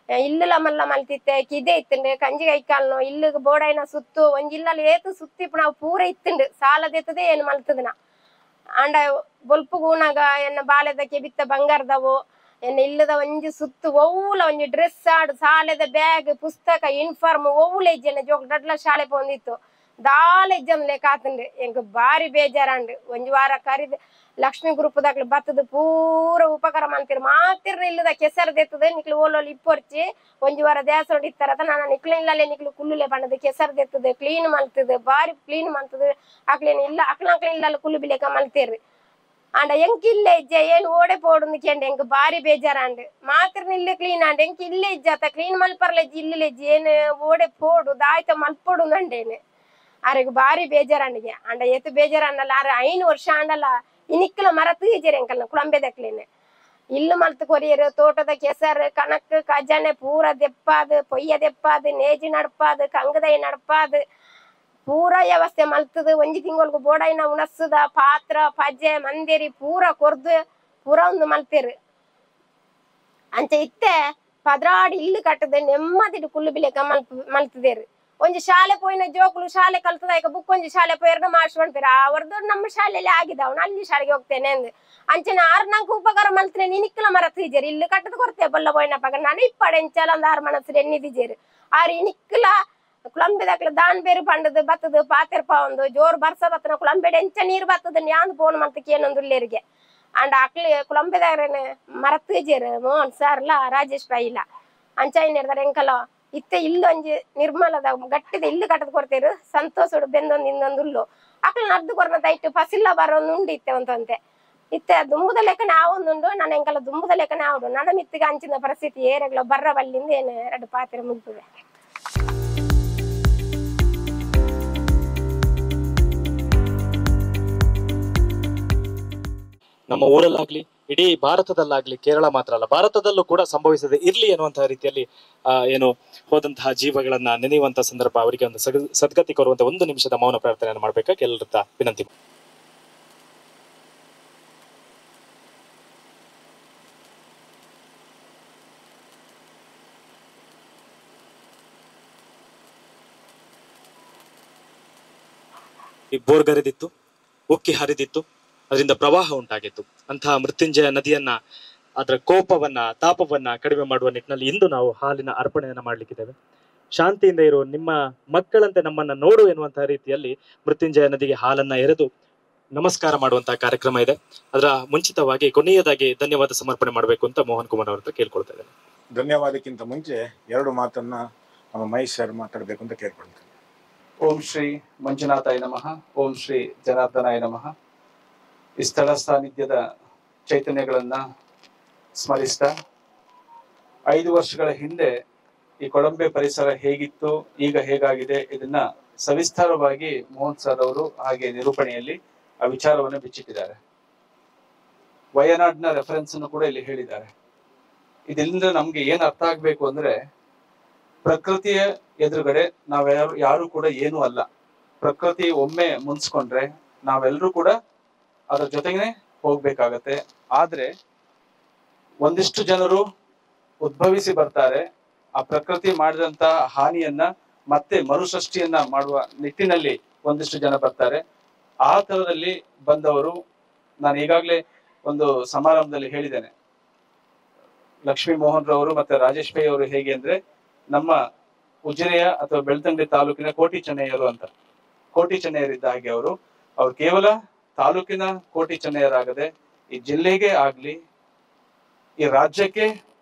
ಇಲ್ಲಲ ಮಲ್ಲ ಮಲ್ತಿತ್ತೆ ಕಿದೆ ಇತ್ತಂಡು ಕಂಜಿಗೆ ಐಕಾಲ್ನು ಇಲ್ಲಿಗೆ ಬೋಡೈನ ಸುತ್ತು ಒಂಜಿಲ್ಲಲ್ಲಿ ಏತು ಸುತ್ತಿಪ್ಪು ನಾವು ಪೂರ ಇತ್ತಂಡು ಸಾಲ ದೆತ್ತದೇ ಏನು ಮಲ್ತದನ ಅಂಡ ಬೊಲ್ಪು ಗೂಣಾಗ ಎನ್ನ ಬಾಲೆದಕ್ಕೆ ಬಿತ್ತ ಬಂಗಾರದವು ಎನ್ನ ಇಲ್ಲದ ಒಂಜಿ ಸುತ್ತು ಒವ್ವುಲ ಒಂಜಿ ಡ್ರೆಸ್ ಆಡು ಸಾಲೆದ ಬ್ಯಾಗ್ ಪುಸ್ತಕ ಯೂನಿಫಾರ್ಮ್ ಒವ್ವುಲ ಇಜ್ಜನ ಜೋಕ್ ದಡ್ಲ ಶಾಲೆ ಪೋಂದಿತ್ತು ದಾಲ ಇಜ್ಜಂದ್ಲೆ ಕಾತುಂಡು ಎಂಕ್ ಬಾರಿ ಬೇಜಾರಂಡು ಒಂಜಿ ವಾರ ಕರಿದ್ ಲಕ್ಷ್ಮಿ ಗ್ರೂಪದಾಗ್ಲಿ ಬತ್ತದ ಪೂರ ಉಪಕಾರ ಮಾಡ್ತೀರಿ ಮಾತಿರ್ನ ಇಲ್ಲದ ಕೆಸರು ದೆತ್ತದ ನಿಕ್ಲು ಓಲೋಲಿ ಇಪ್ಪೊರ್ಚಿ ಒಂಜಿ ವಾರ ದೇಸೋಡ್ ಇತ್ತಾರತ ನಾನು ನಿಕ್ಲು ಇಲ್ಲಲ್ಲೇ ನಿಕ್ಲು ಕುಲ್ಲುಲೆ ಬಣ್ಣದ ಕೆಸರು ದೆತ್ತದ ಕ್ಲೀನ್ ಮಲ್ತದ ಬಾರಿ ಕ್ಲೀನ್ ಮಲ್ತದ ಅಕ್ಲೇನು ಇಲ್ಲ ಅಕ್ಲಾಕ್ಲ ಇಲ್ಲ ಕುಲ್ಲು ಬಿಲೆಕ ಮಲ್ತೇರಿ ಅಂಡ ಎಂಕ್ ಇಲ್ಲೇ ಇಜ್ಜ ಏನು ಓಡೆ ಪೋಡು ಕೆಂಡ ಎಂಕ್ ಬಾರಿ ಬೇಜಾರಂಡು ಮಾತಿರ್ನ ಇಲ್ಲೇ ಕ್ಲೀನ್ ಅಂಡ್ ಎಂಕ್ ಇಲ್ಲೇ ಇಜ್ಜಾತ ಕ್ಲೀನ್ ಮಲ್ಪರ್ಲೆಜ್ಜಿ ಇಲ್ಲೇ ಇಜ್ಜಿ ಏನು ಓಡೆ ಪೋಡು ದಾಯ್ತ ಮಲ್ಪೊಡು ನಂಡೇನು ಅರೆಗ್ ಬಾರಿ ಬೇಜಾರಂಡಿಗೆ ಅಂಡ ಎತ್ತು ಬೇಜಾರನ್ನಲ್ಲ ಅರೆ 5 ವರ್ಷ ಅಂಡಲ್ಲ ಇನಿಕ್ಕಲ ಮರ ತೂಜೆರೆ ಎಂಕಲ್ನ ಕುಳಂಬೆದಕ್ಲೇನೆ ಇಲ್ಲು ಮಲ್ತು ಕೊರಿಯರು ತೋಟದ ಕೆಸರು ಕಣಕ್ ಖಜಾನೆ ಪೂರ ದೆಪ್ಪಾದು ಪೊಯ್ಯ ದೆಪ್ಪಾದು ನೇಜಿ ನಡ್ಪಾದು ಕಂಗದೈ ನಡ್ಪಾದು ಪೂರ ವ್ಯವಸ್ಥೆ ಮಲ್ತದು ಒಂಜಿ ತಿಂಗಳಿಗೆ ಬೋಡೈನ ಉಣಸದ ಪಾತ್ರ ಪಜೆ ಮಂದಿರಿ ಪೂರ ಕೊರ್ದು ಪೂರ ಒಂದು ಮಲ್ತೇರು ಅಂಚ ಇತ್ತೆ ಪದ್ರಾಡಿ ಇಲ್ಲು ಕಟ್ಟದ ನೆಮ್ಮದಿಡು ಕುಲ್ಲು ಬಿಲೆಕ ಮಲ್ತದೇರು ಒಂಜಿ ಶಾಲೆ ಪೋಯಿನ ಜೋಕುಲು ಶಾಲೆ ಕಲ್ತದಾಯ್ಕ ಬುಕ್ ಒಂಜಿ ಶಾಲೆ ಪೋಯರ್ನ ಮಾಡ್ಸ್ಕೊಂತೀರ ಅವ್ರದ್ದು ನಮ್ಮ ಶಾಲೆಯಲ್ಲಿ ಆಗಿದ್ದಾವ್ ಅಲ್ಲಿ ಶಾಲೆಗೆ ಹೋಗ್ತೇನೆ ಅಂದ್ ಅಂಚನೆ 6 ನಂಗೆ ಉಪಕಾರ ಮಲ್ತನೆ ನಿನಿಕ್ಕಲ ಮರ ತೀಜೇರಿ ಇಲ್ಲು ಕಟ್ಟದ ಕೊಡ್ತೇ ಬಲ್ಲ ಪೋಯಿನ ಪಗ ನಾನು ಇಪ್ಪಡೆ ಎಂಚಲ ಒಂದು 6 ಮನಸ್ಸು ಎಣ್ಣಿದಿಜೇರು ಆರು ಇನಿಕ್ಕಲ ಕುಳಂಬೆದಾಕ್ಲ ದಾನ್ ಬೇರು ಪಂಡದು ಬತ್ತದು ಪಾತೆರ್ಪ ಒಂದು ಜೋರು ಬರ್ಸ ಬತ್ತನ ಕುಳಂಬೆಡೆ ಎಂಚ ನೀರು ಬತ್ತದ ಯಾಂದು ಪೋನ್ ಮಲ್ತಕ್ಕೆ ಏನೊಂದುಲ್ಲೇರಿಗೆ ಅಂಡ್ ಅಕ್ಲಿ ಕುಳಂಬೆದಾಗ್ರೇನೆ ಮರ ತೀಜೇರು ಮೋಹನ್ ಸರ್ಲ ರಾಜೇಶ್ ಪೈ ಇಲ್ಲ ಅಂಚ ಏನ್ ಹೇಳ್ತಾರೆ ಎಂಕಲ ಇತ್ತೆ ಇಲ್ಲೊಂಜಿ ನಿರ್ಮಲದ ಗಟ್ಟಿದ ಇಲ್ಲು ಕಟ್ಟದ ಕೊಡ್ತೇರು ಸಂತೋಷಡು ಬೆಂದೊಂದು ಇನ್ನೊಂದು ಉಲ್ಲು ಅಕ್ಲ ನಡ್ದು ಕೊರ್ನ ದೈಟ್ ಫಸಿಲ್ಲ ಬರೋದು ಉಂಡು ಇತ್ತೆ ಒಂತಂತೆ ಇತ್ತೆ ದುಂಬುದ ಲೆಕ್ಕನೆ ಆವೊಂದುಂಡು ನಾನು ಎಂಕಲ್ಲ ದುಂಬುದ ಲೆಕ್ಕನೆ ಆವಡು ನನ್ನ ಮಿತ್ತಿಗೆ ಅಂಚಿನ ಪರಿಸ್ಥಿತಿ ಏರೆಗ್ಲ ಬರ್ರ ಬಲ್ಲಿಂದ ಏನು 2 ಪಾತ್ರೆ ಮುಗ್ತದೆ. ನಮ್ಮ ಊರಲ್ಲಾಗ್ಲಿ ಇಡೀ ಭಾರತದಲ್ಲಾಗ್ಲಿ ಕೇರಳ ಮಾತ್ರ ಅಲ್ಲ ಭಾರತದಲ್ಲೂ ಕೂಡ ಸಂಭವಿಸದೆ ಇರ್ಲಿ ಅನ್ನುವಂತಹ ರೀತಿಯಲ್ಲಿ ಏನು ಹೋದಂತಹ ಜೀವಗಳನ್ನ ನೆನೆಯುವಂತಹ ಸಂದರ್ಭ ಅವರಿಗೆ ಒಂದು ಸದ್ಗತಿ ಕೋರುವಂತ 1 ನಿಮಿಷದ ಮೌನ ಪ್ರಾರ್ಥನೆಯನ್ನು ಮಾಡ್ಬೇಕಾಗಿ ಎಲ್ಲರ ವಿನಂತಿ. ಈ ಬೋರ್ಗರೆದಿತ್ತು, ಉಕ್ಕಿ ಹರಿದಿತ್ತು, ಅದರಿಂದ ಪ್ರವಾಹ ಉಂಟಾಗಿತ್ತು. ಅಂತಹ ಮೃತ್ಯುಂಜಯ ನದಿಯನ್ನ ಅದರ ಕೋಪವನ್ನ ತಾಪವನ್ನ ಕಡಿಮೆ ಮಾಡುವ ನಿಟ್ಟಿನಲ್ಲಿ ಇಂದು ನಾವು ಹಾಲಿನ ಅರ್ಪಣೆಯನ್ನ ಮಾಡ್ಲಿಕ್ಕಿದ್ದೇವೆ. ಶಾಂತಿಯಿಂದ ಇರೋ ನಿಮ್ಮ ಮಕ್ಕಳಂತೆ ನಮ್ಮನ್ನ ನೋಡು ಎನ್ನುವಂತಹ ರೀತಿಯಲ್ಲಿ ಮೃತ್ಯುಂಜಯ ನದಿಗೆ ಹಾಲನ್ನ ಎರೆದು ನಮಸ್ಕಾರ ಮಾಡುವಂತಹ ಕಾರ್ಯಕ್ರಮ ಇದೆ. ಅದರ ಮುಂಚಿತವಾಗಿ ಕೊನೆಯದಾಗಿ ಧನ್ಯವಾದ ಸಮರ್ಪಣೆ ಮಾಡಬೇಕು ಅಂತ ಮೋಹನ್ ಕುಮಾರ್ ಅವ್ರ ಹತ್ರ ಕೇಳ್ಕೊಳ್ತಾ ಇದ್ದೇನೆ. ಧನ್ಯವಾದಕ್ಕಿಂತ ಮುಂಚೆ 2 ಮಾತನ್ನ ನಮ್ಮ ಮಹೇಶ್ ಸರ್ ಮಾತಾಡಬೇಕು ಅಂತ ಕೇಳ್ಕೊಳ್ತೇನೆ. ಓಂ ಶ್ರೀ ಮಂಜುನಾಥಾಯ ನಮಃ. ಓಂ ಶ್ರೀ ಜನಾರ್ದನಾಯ ನಮಃ. ಈ ಸ್ಥಳ ಸಾನ್ನಿಧ್ಯದ ಚೈತನ್ಯಗಳನ್ನ ಸ್ಮರಿಸ್ತಾ 5 ವರ್ಷಗಳ ಹಿಂದೆ ಈ ಕೊಳಂಬೆ ಪರಿಸರ ಹೇಗಿತ್ತು, ಈಗ ಹೇಗಾಗಿದೆ, ಇದನ್ನ ಸವಿಸ್ತಾರವಾಗಿ ಮೋಹನ್ ಸರ್ ಅವರು ಹಾಗೆ ನಿರೂಪಣೆಯಲ್ಲಿ ಆ ವಿಚಾರವನ್ನು ಬಿಚ್ಚಿಟ್ಟಿದ್ದಾರೆ. ವಯನಾಡ್ನ ರೆಫರೆನ್ಸ್ ಅನ್ನು ಕೂಡ ಇಲ್ಲಿ ಹೇಳಿದ್ದಾರೆ. ಇದರಿಂದ ನಮ್ಗೆ ಏನ್ ಅರ್ಥ ಆಗ್ಬೇಕು ಅಂದ್ರೆ, ಪ್ರಕೃತಿಯ ಎದುರುಗಡೆ ಯಾರು ಕೂಡ ಏನೂ ಅಲ್ಲ. ಪ್ರಕೃತಿ ಒಮ್ಮೆ ಮುನ್ಸ್ಕೊಂಡ್ರೆ ನಾವೆಲ್ಲರೂ ಕೂಡ ಅದರ ಜೊತೆಗೇನೆ ಹೋಗ್ಬೇಕಾಗತ್ತೆ. ಆದ್ರೆ ಒಂದಿಷ್ಟು ಜನರು ಉದ್ಭವಿಸಿ ಬರ್ತಾರೆ. ಆ ಪ್ರಕೃತಿ ಮಾಡಿದಂತಹ ಹಾನಿಯನ್ನ ಮತ್ತೆ ಮರುಸೃಷ್ಟಿಯನ್ನ ಮಾಡುವ ನಿಟ್ಟಿನಲ್ಲಿ ಒಂದಿಷ್ಟು ಜನ ಬರ್ತಾರೆ. ಆ ತರದಲ್ಲಿ ಬಂದವರು ನಾನು ಈಗಾಗಲೇ ಒಂದು ಸಮಾರಂಭದಲ್ಲಿ ಹೇಳಿದ್ದೇನೆ. ಲಕ್ಷ್ಮೀ ಮೋಹನ್ ರವರು ಮತ್ತೆ ರಾಜೇಶ್ ಪೈ ಅವರು ಹೇಗೆ ಅಂದ್ರೆ ನಮ್ಮ ಉಜಿರೆಯ ಅಥವಾ ಬೆಳ್ತಂಗಡಿ ತಾಲೂಕಿನ ಕೋಟಿ ಚೆನ್ನಯ್ಯರು ಅಂತ. ಕೋಟಿ ಚೆನ್ನಯ್ಯರಿದ್ದ ಹಾಗೆ ಅವರು ಕೇವಲ ತಾಲೂಕಿನ ಕೋಟಿ ಚೆನ್ನಯ್ಯರಾಗದೆ ಈ ಜಿಲ್ಲೆಗೆ ಆಗ್ಲಿ ಈ ರಾಜ್ಯಕ್ಕೆ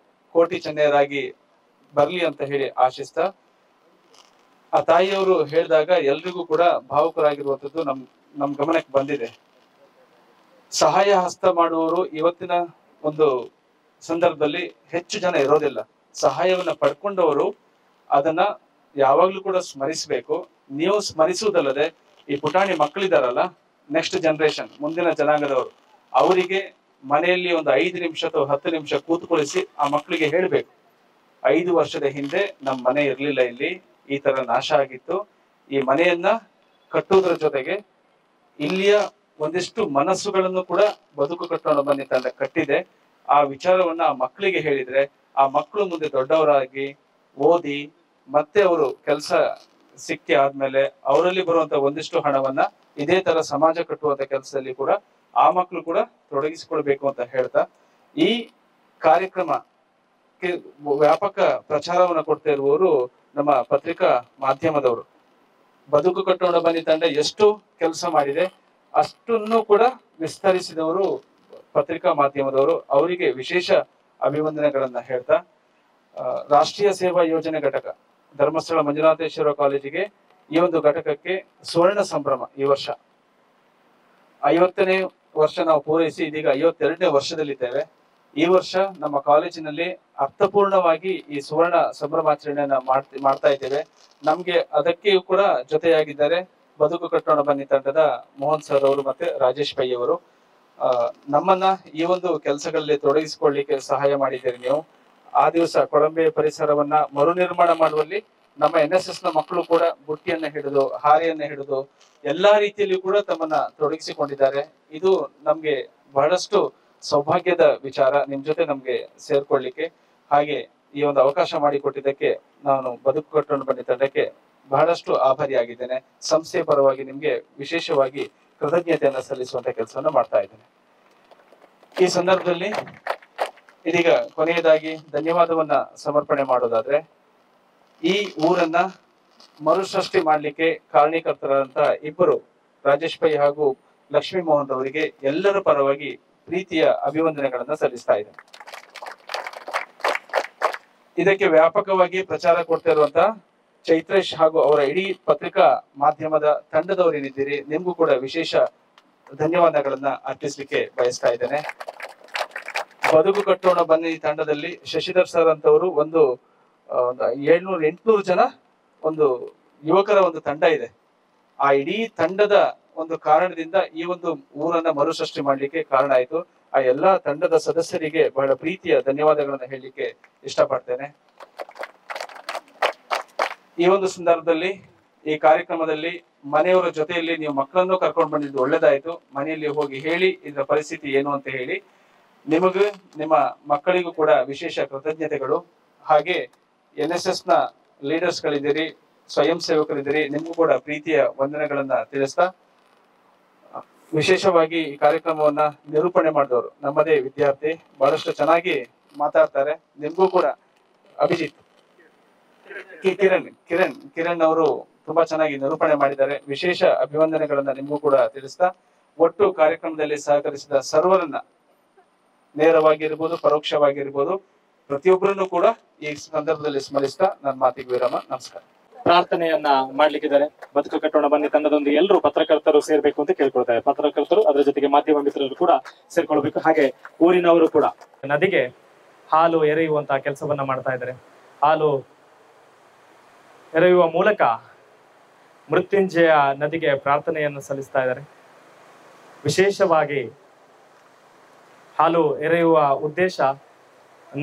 ಕೋಟಿ ಚೆನ್ನಯ್ಯರಾಗಿ ಬರ್ಲಿ ಅಂತ ಹೇಳಿ ಆಶಿಸ್ತಾ, ಆ ತಾಯಿಯವರು ಹೇಳಿದಾಗ ಎಲ್ರಿಗೂ ಕೂಡ ಭಾವುಕರಾಗಿರುವಂತದ್ದು ನಮ್ ಗಮನಕ್ಕೆ ಬಂದಿದೆ. ಸಹಾಯ ಹಸ್ತ ಮಾಡುವವರು ಇವತ್ತಿನ ಒಂದು ಸಂದರ್ಭದಲ್ಲಿ ಹೆಚ್ಚು ಜನ ಇರೋದಿಲ್ಲ. ಸಹಾಯವನ್ನ ಪಡ್ಕೊಂಡವರು ಅದನ್ನ ಯಾವಾಗ್ಲೂ ಕೂಡ ಸ್ಮರಿಸಬೇಕು. ನೀವು ಸ್ಮರಿಸುವುದಲ್ಲದೆ ಈ ಪುಟಾಣಿ ಮಕ್ಕಳಿದಾರಲ್ಲ, ನೆಕ್ಸ್ಟ್ ಜನರೇಷನ್, ಮುಂದಿನ ಜನಾಂಗದವರು, ಅವರಿಗೆ ಮನೆಯಲ್ಲಿ ಒಂದು 5 ನಿಮಿಷ ಅಥವಾ 10 ನಿಮಿಷ ಕೂತ್ಕೊಳಿಸಿ ಆ ಮಕ್ಕಳಿಗೆ ಹೇಳ್ಬೇಕು, 5 ವರ್ಷದ ಹಿಂದೆ ನಮ್ಮ ಮನೆ ಇರ್ಲಿಲ್ಲ, ಇಲ್ಲಿ ಈ ತರ ನಾಶ ಆಗಿತ್ತು. ಈ ಮನೆಯನ್ನ ಕಟ್ಟುವುದರ ಜೊತೆಗೆ ಇಲ್ಲಿಯ ಒಂದಿಷ್ಟು ಮನಸ್ಸುಗಳನ್ನು ಕೂಡ ಬದುಕು ಕಟ್ಟೋಣ ಬನ್ನಿ ತಂಡ ಕಟ್ಟಿದೆ. ಆ ವಿಚಾರವನ್ನ ಆ ಮಕ್ಕಳಿಗೆ ಹೇಳಿದ್ರೆ ಆ ಮಕ್ಕಳು ಮುಂದೆ ದೊಡ್ಡವರಾಗಿ ಓದಿ ಮತ್ತೆ ಅವರು ಕೆಲಸ ಸಿಕ್ಕಿ ಆದ್ಮೇಲೆ ಅವರಲ್ಲಿ ಬರುವಂತ ಒಂದಿಷ್ಟು ಹಣವನ್ನ ಇದೇ ತರ ಸಮಾಜ ಕಟ್ಟುವಂತ ಕೆಲಸದಲ್ಲಿ ಕೂಡ ಆ ಮಕ್ಕಳು ಕೂಡ ತೊಡಗಿಸಿಕೊಳ್ಬೇಕು ಅಂತ ಹೇಳ್ತಾ, ಈ ಕಾರ್ಯಕ್ರಮಕ್ಕೆ ವ್ಯಾಪಕ ಪ್ರಚಾರವನ್ನ ಕೊಡ್ತಾ ಇರುವವರು ನಮ್ಮ ಪತ್ರಿಕಾ ಮಾಧ್ಯಮದವರು. ಬದುಕು ಕಟ್ಟೋಣ ಬನ್ನಿ ತಂಡ ಎಷ್ಟು ಕೆಲಸ ಮಾಡಿದೆ ಅಷ್ಟನ್ನು ಕೂಡ ವಿಸ್ತರಿಸಿದವರು ಪತ್ರಿಕಾ ಮಾಧ್ಯಮದವರು. ಅವರಿಗೆ ವಿಶೇಷ ಅಭಿವಂದನೆಗಳನ್ನ ಹೇಳ್ತಾ, ರಾಷ್ಟ್ರೀಯ ಸೇವಾ ಯೋಜನೆ ಘಟಕ ಧರ್ಮಸ್ಥಳ ಮಂಜುನಾಥೇಶ್ವರ ಕಾಲೇಜಿಗೆ ಈ ಒಂದು ಘಟಕಕ್ಕೆ ಸುವರ್ಣ ಸಂಭ್ರಮ. ಈ ವರ್ಷ 50ನೇ ವರ್ಷ ನಾವು ಪೂರೈಸಿ ಇದೀಗ 52ನೇ ವರ್ಷದಲ್ಲಿದ್ದೇವೆ. ಈ ವರ್ಷ ನಮ್ಮ ಕಾಲೇಜಿನಲ್ಲಿ ಅರ್ಥಪೂರ್ಣವಾಗಿ ಈ ಸುವರ್ಣ ಸಂಭ್ರಮಾಚರಣೆಯನ್ನ ಮಾಡ್ತಾ ಇದ್ದೇವೆ. ನಮ್ಗೆ ಅದಕ್ಕೆ ಕೂಡ ಜೊತೆಯಾಗಿದ್ದಾರೆ ಬದುಕು ಕಟ್ಟೋಣ ಬನ್ನಿ ತಂಡದ ಮೋಹನ್ ಸರ್ ಅವರು ಮತ್ತೆ ರಾಜೇಶ್ ಪೈ ಅವರು. ನಮ್ಮನ್ನ ಈ ಒಂದು ಕೆಲಸಗಳಲ್ಲಿ ತೊಡಗಿಸಿಕೊಳ್ಳಿಕ್ಕೆ ಸಹಾಯ ಮಾಡಿದ್ದೀರಿ ನೀವು. ಆ ದಿವಸ ಕೊಳಂಬೆ ಪರಿಸರವನ್ನ ಮರುನಿರ್ಮಾಣ ಮಾಡುವಲ್ಲಿ ನಮ್ಮ NSS ನ ಮಕ್ಕಳು ಕೂಡ ಬುಟ್ಟಿಯನ್ನ ಹಿಡಿದು ಹಾರೆಯನ್ನ ಹಿಡಿದು ಎಲ್ಲಾ ರೀತಿಯಲ್ಲಿ ಕೂಡ ತಮ್ಮನ್ನ ತೊಡಗಿಸಿಕೊಂಡಿದ್ದಾರೆ. ಇದು ನಮ್ಗೆ ಬಹಳಷ್ಟು ಸೌಭಾಗ್ಯದ ವಿಚಾರ ನಿಮ್ ಜೊತೆ ನಮ್ಗೆ ಸೇರ್ಕೊಳ್ಳಿಕ್ಕೆ. ಹಾಗೆ ಈ ಒಂದು ಅವಕಾಶ ಮಾಡಿಕೊಟ್ಟಿದ್ದಕ್ಕೆ ನಾನು ಬದುಕು ಕಟ್ಟೋಣ ಬನ್ನಿ ತಂಡಕ್ಕೆ ಬಹಳಷ್ಟು ಆಭಾರಿಯಾಗಿದ್ದೇನೆ. ಸಂಸ್ಥೆಯ ಪರವಾಗಿ ನಿಮ್ಗೆ ವಿಶೇಷವಾಗಿ ಕೃತಜ್ಞತೆಯನ್ನ ಸಲ್ಲಿಸುವಂತ ಕೆಲಸವನ್ನ ಮಾಡ್ತಾ ಇದ್ದೇನೆ. ಈ ಸಂದರ್ಭದಲ್ಲಿ ಇದೀಗ ಕೊನೆಯದಾಗಿ ಧನ್ಯವಾದವನ್ನ ಸಮರ್ಪಣೆ ಮಾಡೋದಾದ್ರೆ, ಈ ಊರನ್ನ ಮರುಸೃಷ್ಟಿ ಮಾಡ್ಲಿಕ್ಕೆ ಕಾರಣೀಕರ್ತರಾದಂತ ಇಬ್ಬರು ರಾಜೇಶ್ ಪೈ ಹಾಗೂ ಲಕ್ಷ್ಮೀ ಮೋಹನ್ ಅವರಿಗೆ ಎಲ್ಲರ ಪರವಾಗಿ ಪ್ರೀತಿಯ ಅಭಿವಂದನೆಗಳನ್ನ ಸಲ್ಲಿಸ್ತಾ ಇದ್ದೇನೆ. ಇದಕ್ಕೆ ವ್ಯಾಪಕವಾಗಿ ಪ್ರಚಾರ ಕೊಡ್ತಾ ಇರುವಂತ ಚೈತ್ರೇಶ್ ಹಾಗೂ ಅವರ ಇಡೀ ಪತ್ರಿಕಾ ಮಾಧ್ಯಮದ ತಂಡದವರೇನಿದ್ದೀರಿ, ನಿಮ್ಗೂ ಕೂಡ ವಿಶೇಷ ಧನ್ಯವಾದಗಳನ್ನ ಅರ್ಪಿಸ್ಲಿಕ್ಕೆ ಬಯಸ್ತಾ ಇದ್ದೇನೆ. ಬದುಕು ಕಟ್ಟೋಣ ಬನ್ನಿ ತಂಡದಲ್ಲಿ ಶಶಿಧರ್ ಸರ್ ಅಂತವರು ಒಂದು 700-800 ಜನ ಒಂದು ಯುವಕರ ಒಂದು ತಂಡ ಇದೆ. ಆ ಇಡೀ ತಂಡದ ಒಂದು ಕಾರಣದಿಂದ ಈ ಒಂದು ಊರನ್ನ ಮರುಸೃಷ್ಟಿ ಮಾಡ್ಲಿಕ್ಕೆ ಕಾರಣ ಆಯ್ತು. ಆ ಎಲ್ಲಾ ತಂಡದ ಸದಸ್ಯರಿಗೆ ಬಹಳ ಪ್ರೀತಿಯ ಧನ್ಯವಾದಗಳನ್ನ ಹೇಳಲಿಕ್ಕೆ ಇಷ್ಟಪಡ್ತೇನೆ. ಈ ಒಂದು ಸಂದರ್ಭದಲ್ಲಿ ಈ ಕಾರ್ಯಕ್ರಮದಲ್ಲಿ ಮನೆಯವರ ಜೊತೆಯಲ್ಲಿ ನೀವು ಮಕ್ಕಳನ್ನು ಕರ್ಕೊಂಡು ಬಂದಿದ್ದು ಒಳ್ಳೇದಾಯ್ತು. ಮನೆಯಲ್ಲಿ ಹೋಗಿ ಹೇಳಿ ಇದರ ಪರಿಸ್ಥಿತಿ ಏನು ಅಂತ ಹೇಳಿ. ನಿಮಗೂ ನಿಮ್ಮ ಮಕ್ಕಳಿಗೂ ಕೂಡ ವಿಶೇಷ ಕೃತಜ್ಞತೆಗಳು. ಹಾಗೆ NSS ನ ಲೀಡರ್ಸ್ ಗಳಿದ್ದೀರಿ, ಸ್ವಯಂ ಸೇವಕರಿದ್ದೀರಿ, ನಿಮಗೂ ಕೂಡ ಪ್ರೀತಿಯ ವಂದನೆಗಳನ್ನ ತಿಳಿಸ್ತಾ, ವಿಶೇಷವಾಗಿ ಈ ಕಾರ್ಯಕ್ರಮವನ್ನ ನಿರೂಪಣೆ ಮಾಡಿದವರು ನಮ್ಮದೇ ವಿದ್ಯಾರ್ಥಿ, ಬಹಳಷ್ಟು ಚೆನ್ನಾಗಿ ಮಾತಾಡ್ತಾರೆ. ನಿಮ್ಗೂ ಕೂಡ ಅಭಿಜಿತ್ ಕಿರಣ್ ಅವರು ತುಂಬಾ ಚೆನ್ನಾಗಿ ನಿರೂಪಣೆ ಮಾಡಿದ್ದಾರೆ. ವಿಶೇಷ ಅಭಿವಂದನೆಗಳನ್ನ ನಿಮ್ಗೂ ಕೂಡ ತಿಳಿಸ್ತಾ, ಒಟ್ಟು ಕಾರ್ಯಕ್ರಮದಲ್ಲಿ ಸಹಕರಿಸಿದ ಸರ್ವರನ್ನ ನೇರವಾಗಿರ್ಬೋದು ಪರೋಕ್ಷವಾಗಿರ್ಬೋದು ಪ್ರತಿಯೊಬ್ಬರನ್ನು ಕೂಡ ಈ ಸಂದರ್ಭದಲ್ಲಿ ಸ್ಮರಿಸ್ತಾ ನನ್ನ ಮಾತಿಗೆ ವಿರಾಮ. ನಮಸ್ಕಾರ. ಪ್ರಾರ್ಥನೆಯನ್ನ ಮಾಡ್ಲಿಕ್ಕಿದ್ದಾರೆ. ಬದುಕು ಕಟ್ಟೋಣ ಬನ್ನಿ ತಂಡದೊಂದಿಗೆ ಎಲ್ಲರೂ ಪತ್ರಕರ್ತರು ಸೇರ್ಬೇಕು ಅಂತ ಕೇಳ್ಕೊಳ್ತಾರೆ. ಪತ್ರಕರ್ತರು ಅದರ ಜೊತೆಗೆ ಮಾಧ್ಯಮ ಮಿತ್ರರು ಕೂಡ ಸೇರ್ಕೊಳ್ಬೇಕು. ಹಾಗೆ ಊರಿನವರು ಕೂಡ ನದಿಗೆ ಹಾಲು ಎರೆಯುವಂತಹ ಕೆಲಸವನ್ನ ಮಾಡ್ತಾ ಇದ್ದಾರೆ. ಹಾಲು ಎರೆಯುವ ಮೂಲಕ ಮೃತ್ಯುಂಜಯ ನದಿಗೆ ಪ್ರಾರ್ಥನೆಯನ್ನು ಸಲ್ಲಿಸ್ತಾ ಇದ್ದಾರೆ. ವಿಶೇಷವಾಗಿ ಹಾಲು ಎರೆಯುವ ಉದ್ದೇಶ,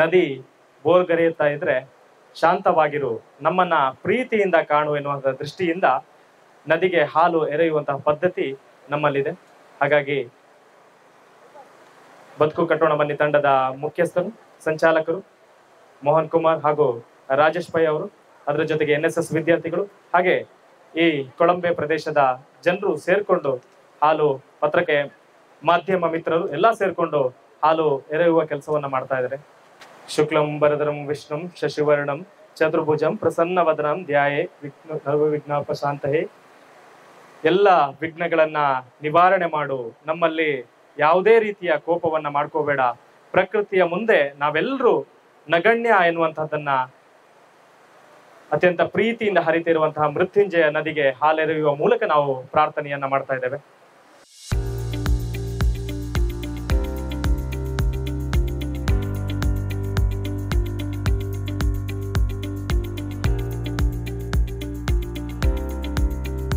ನದಿ ಬೋರ್ಗರೆಯುತ್ತಾ ಇದ್ರೆ ಶಾಂತವಾಗಿರು, ನಮ್ಮನ್ನ ಪ್ರೀತಿಯಿಂದ ಕಾಣು ಎನ್ನುವಂತಹ ದೃಷ್ಟಿಯಿಂದ ನದಿಗೆ ಹಾಲು ಎರೆಯುವಂತಹ ಪದ್ಧತಿ ನಮ್ಮಲ್ಲಿದೆ. ಹಾಗಾಗಿ ಬದುಕು ಕಟ್ಟೋಣ ಬನ್ನಿ ತಂಡದ ಮುಖ್ಯಸ್ಥರು, ಸಂಚಾಲಕರು, ಮೋಹನ್ ಕುಮಾರ್ ಹಾಗೂ ರಾಜೇಶ್ ಪೈ ಅವರು, ಅದರ ಜೊತೆಗೆ NSS ವಿದ್ಯಾರ್ಥಿಗಳು, ಹಾಗೆ ಈ ಕೊಳಂಬೆ ಪ್ರದೇಶದ ಜನರು ಸೇರ್ಕೊಂಡು ಹಾಲು ಪತ್ರಕ್ಕೆ ಮಾಧ್ಯಮ ಮಿತ್ರರು ಎಲ್ಲ ಸೇರ್ಕೊಂಡು ಹಾಲು ಎರೆಯುವ ಕೆಲಸವನ್ನ ಮಾಡ್ತಾ ಇದ್ದಾರೆ. ಶುಕ್ಲಂ ವರದರಂ ವಿಷ್ಣುಂ ಶಶಿವರ್ಣಂ ಚತುರ್ಭುಜಂ ಪ್ರಸನ್ನವದನಂ ಧ್ಯಾಯೇ ವಿಘ್ನೋಪಶಾಂತಯೇ. ಎಲ್ಲ ವಿಘ್ನಗಳನ್ನ ನಿವಾರಣೆ ಮಾಡು, ನಮ್ಮಲ್ಲಿ ಯಾವುದೇ ರೀತಿಯ ಕೋಪವನ್ನ ಮಾಡ್ಕೋಬೇಡ, ಪ್ರಕೃತಿಯ ಮುಂದೆ ನಾವೆಲ್ಲರೂ ನಗಣ್ಯ ಎನ್ನುವಂತಹದ್ದನ್ನ ಅತ್ಯಂತ ಪ್ರೀತಿಯಿಂದ ಹರಿತಿರುವಂತಹ ಮೃತ್ಯುಂಜಯ ನದಿಗೆ ಹಾಲೆರೆಯುವ ಮೂಲಕ ನಾವು ಪ್ರಾರ್ಥನೆಯನ್ನ ಮಾಡ್ತಾ ಇದ್ದೇವೆ.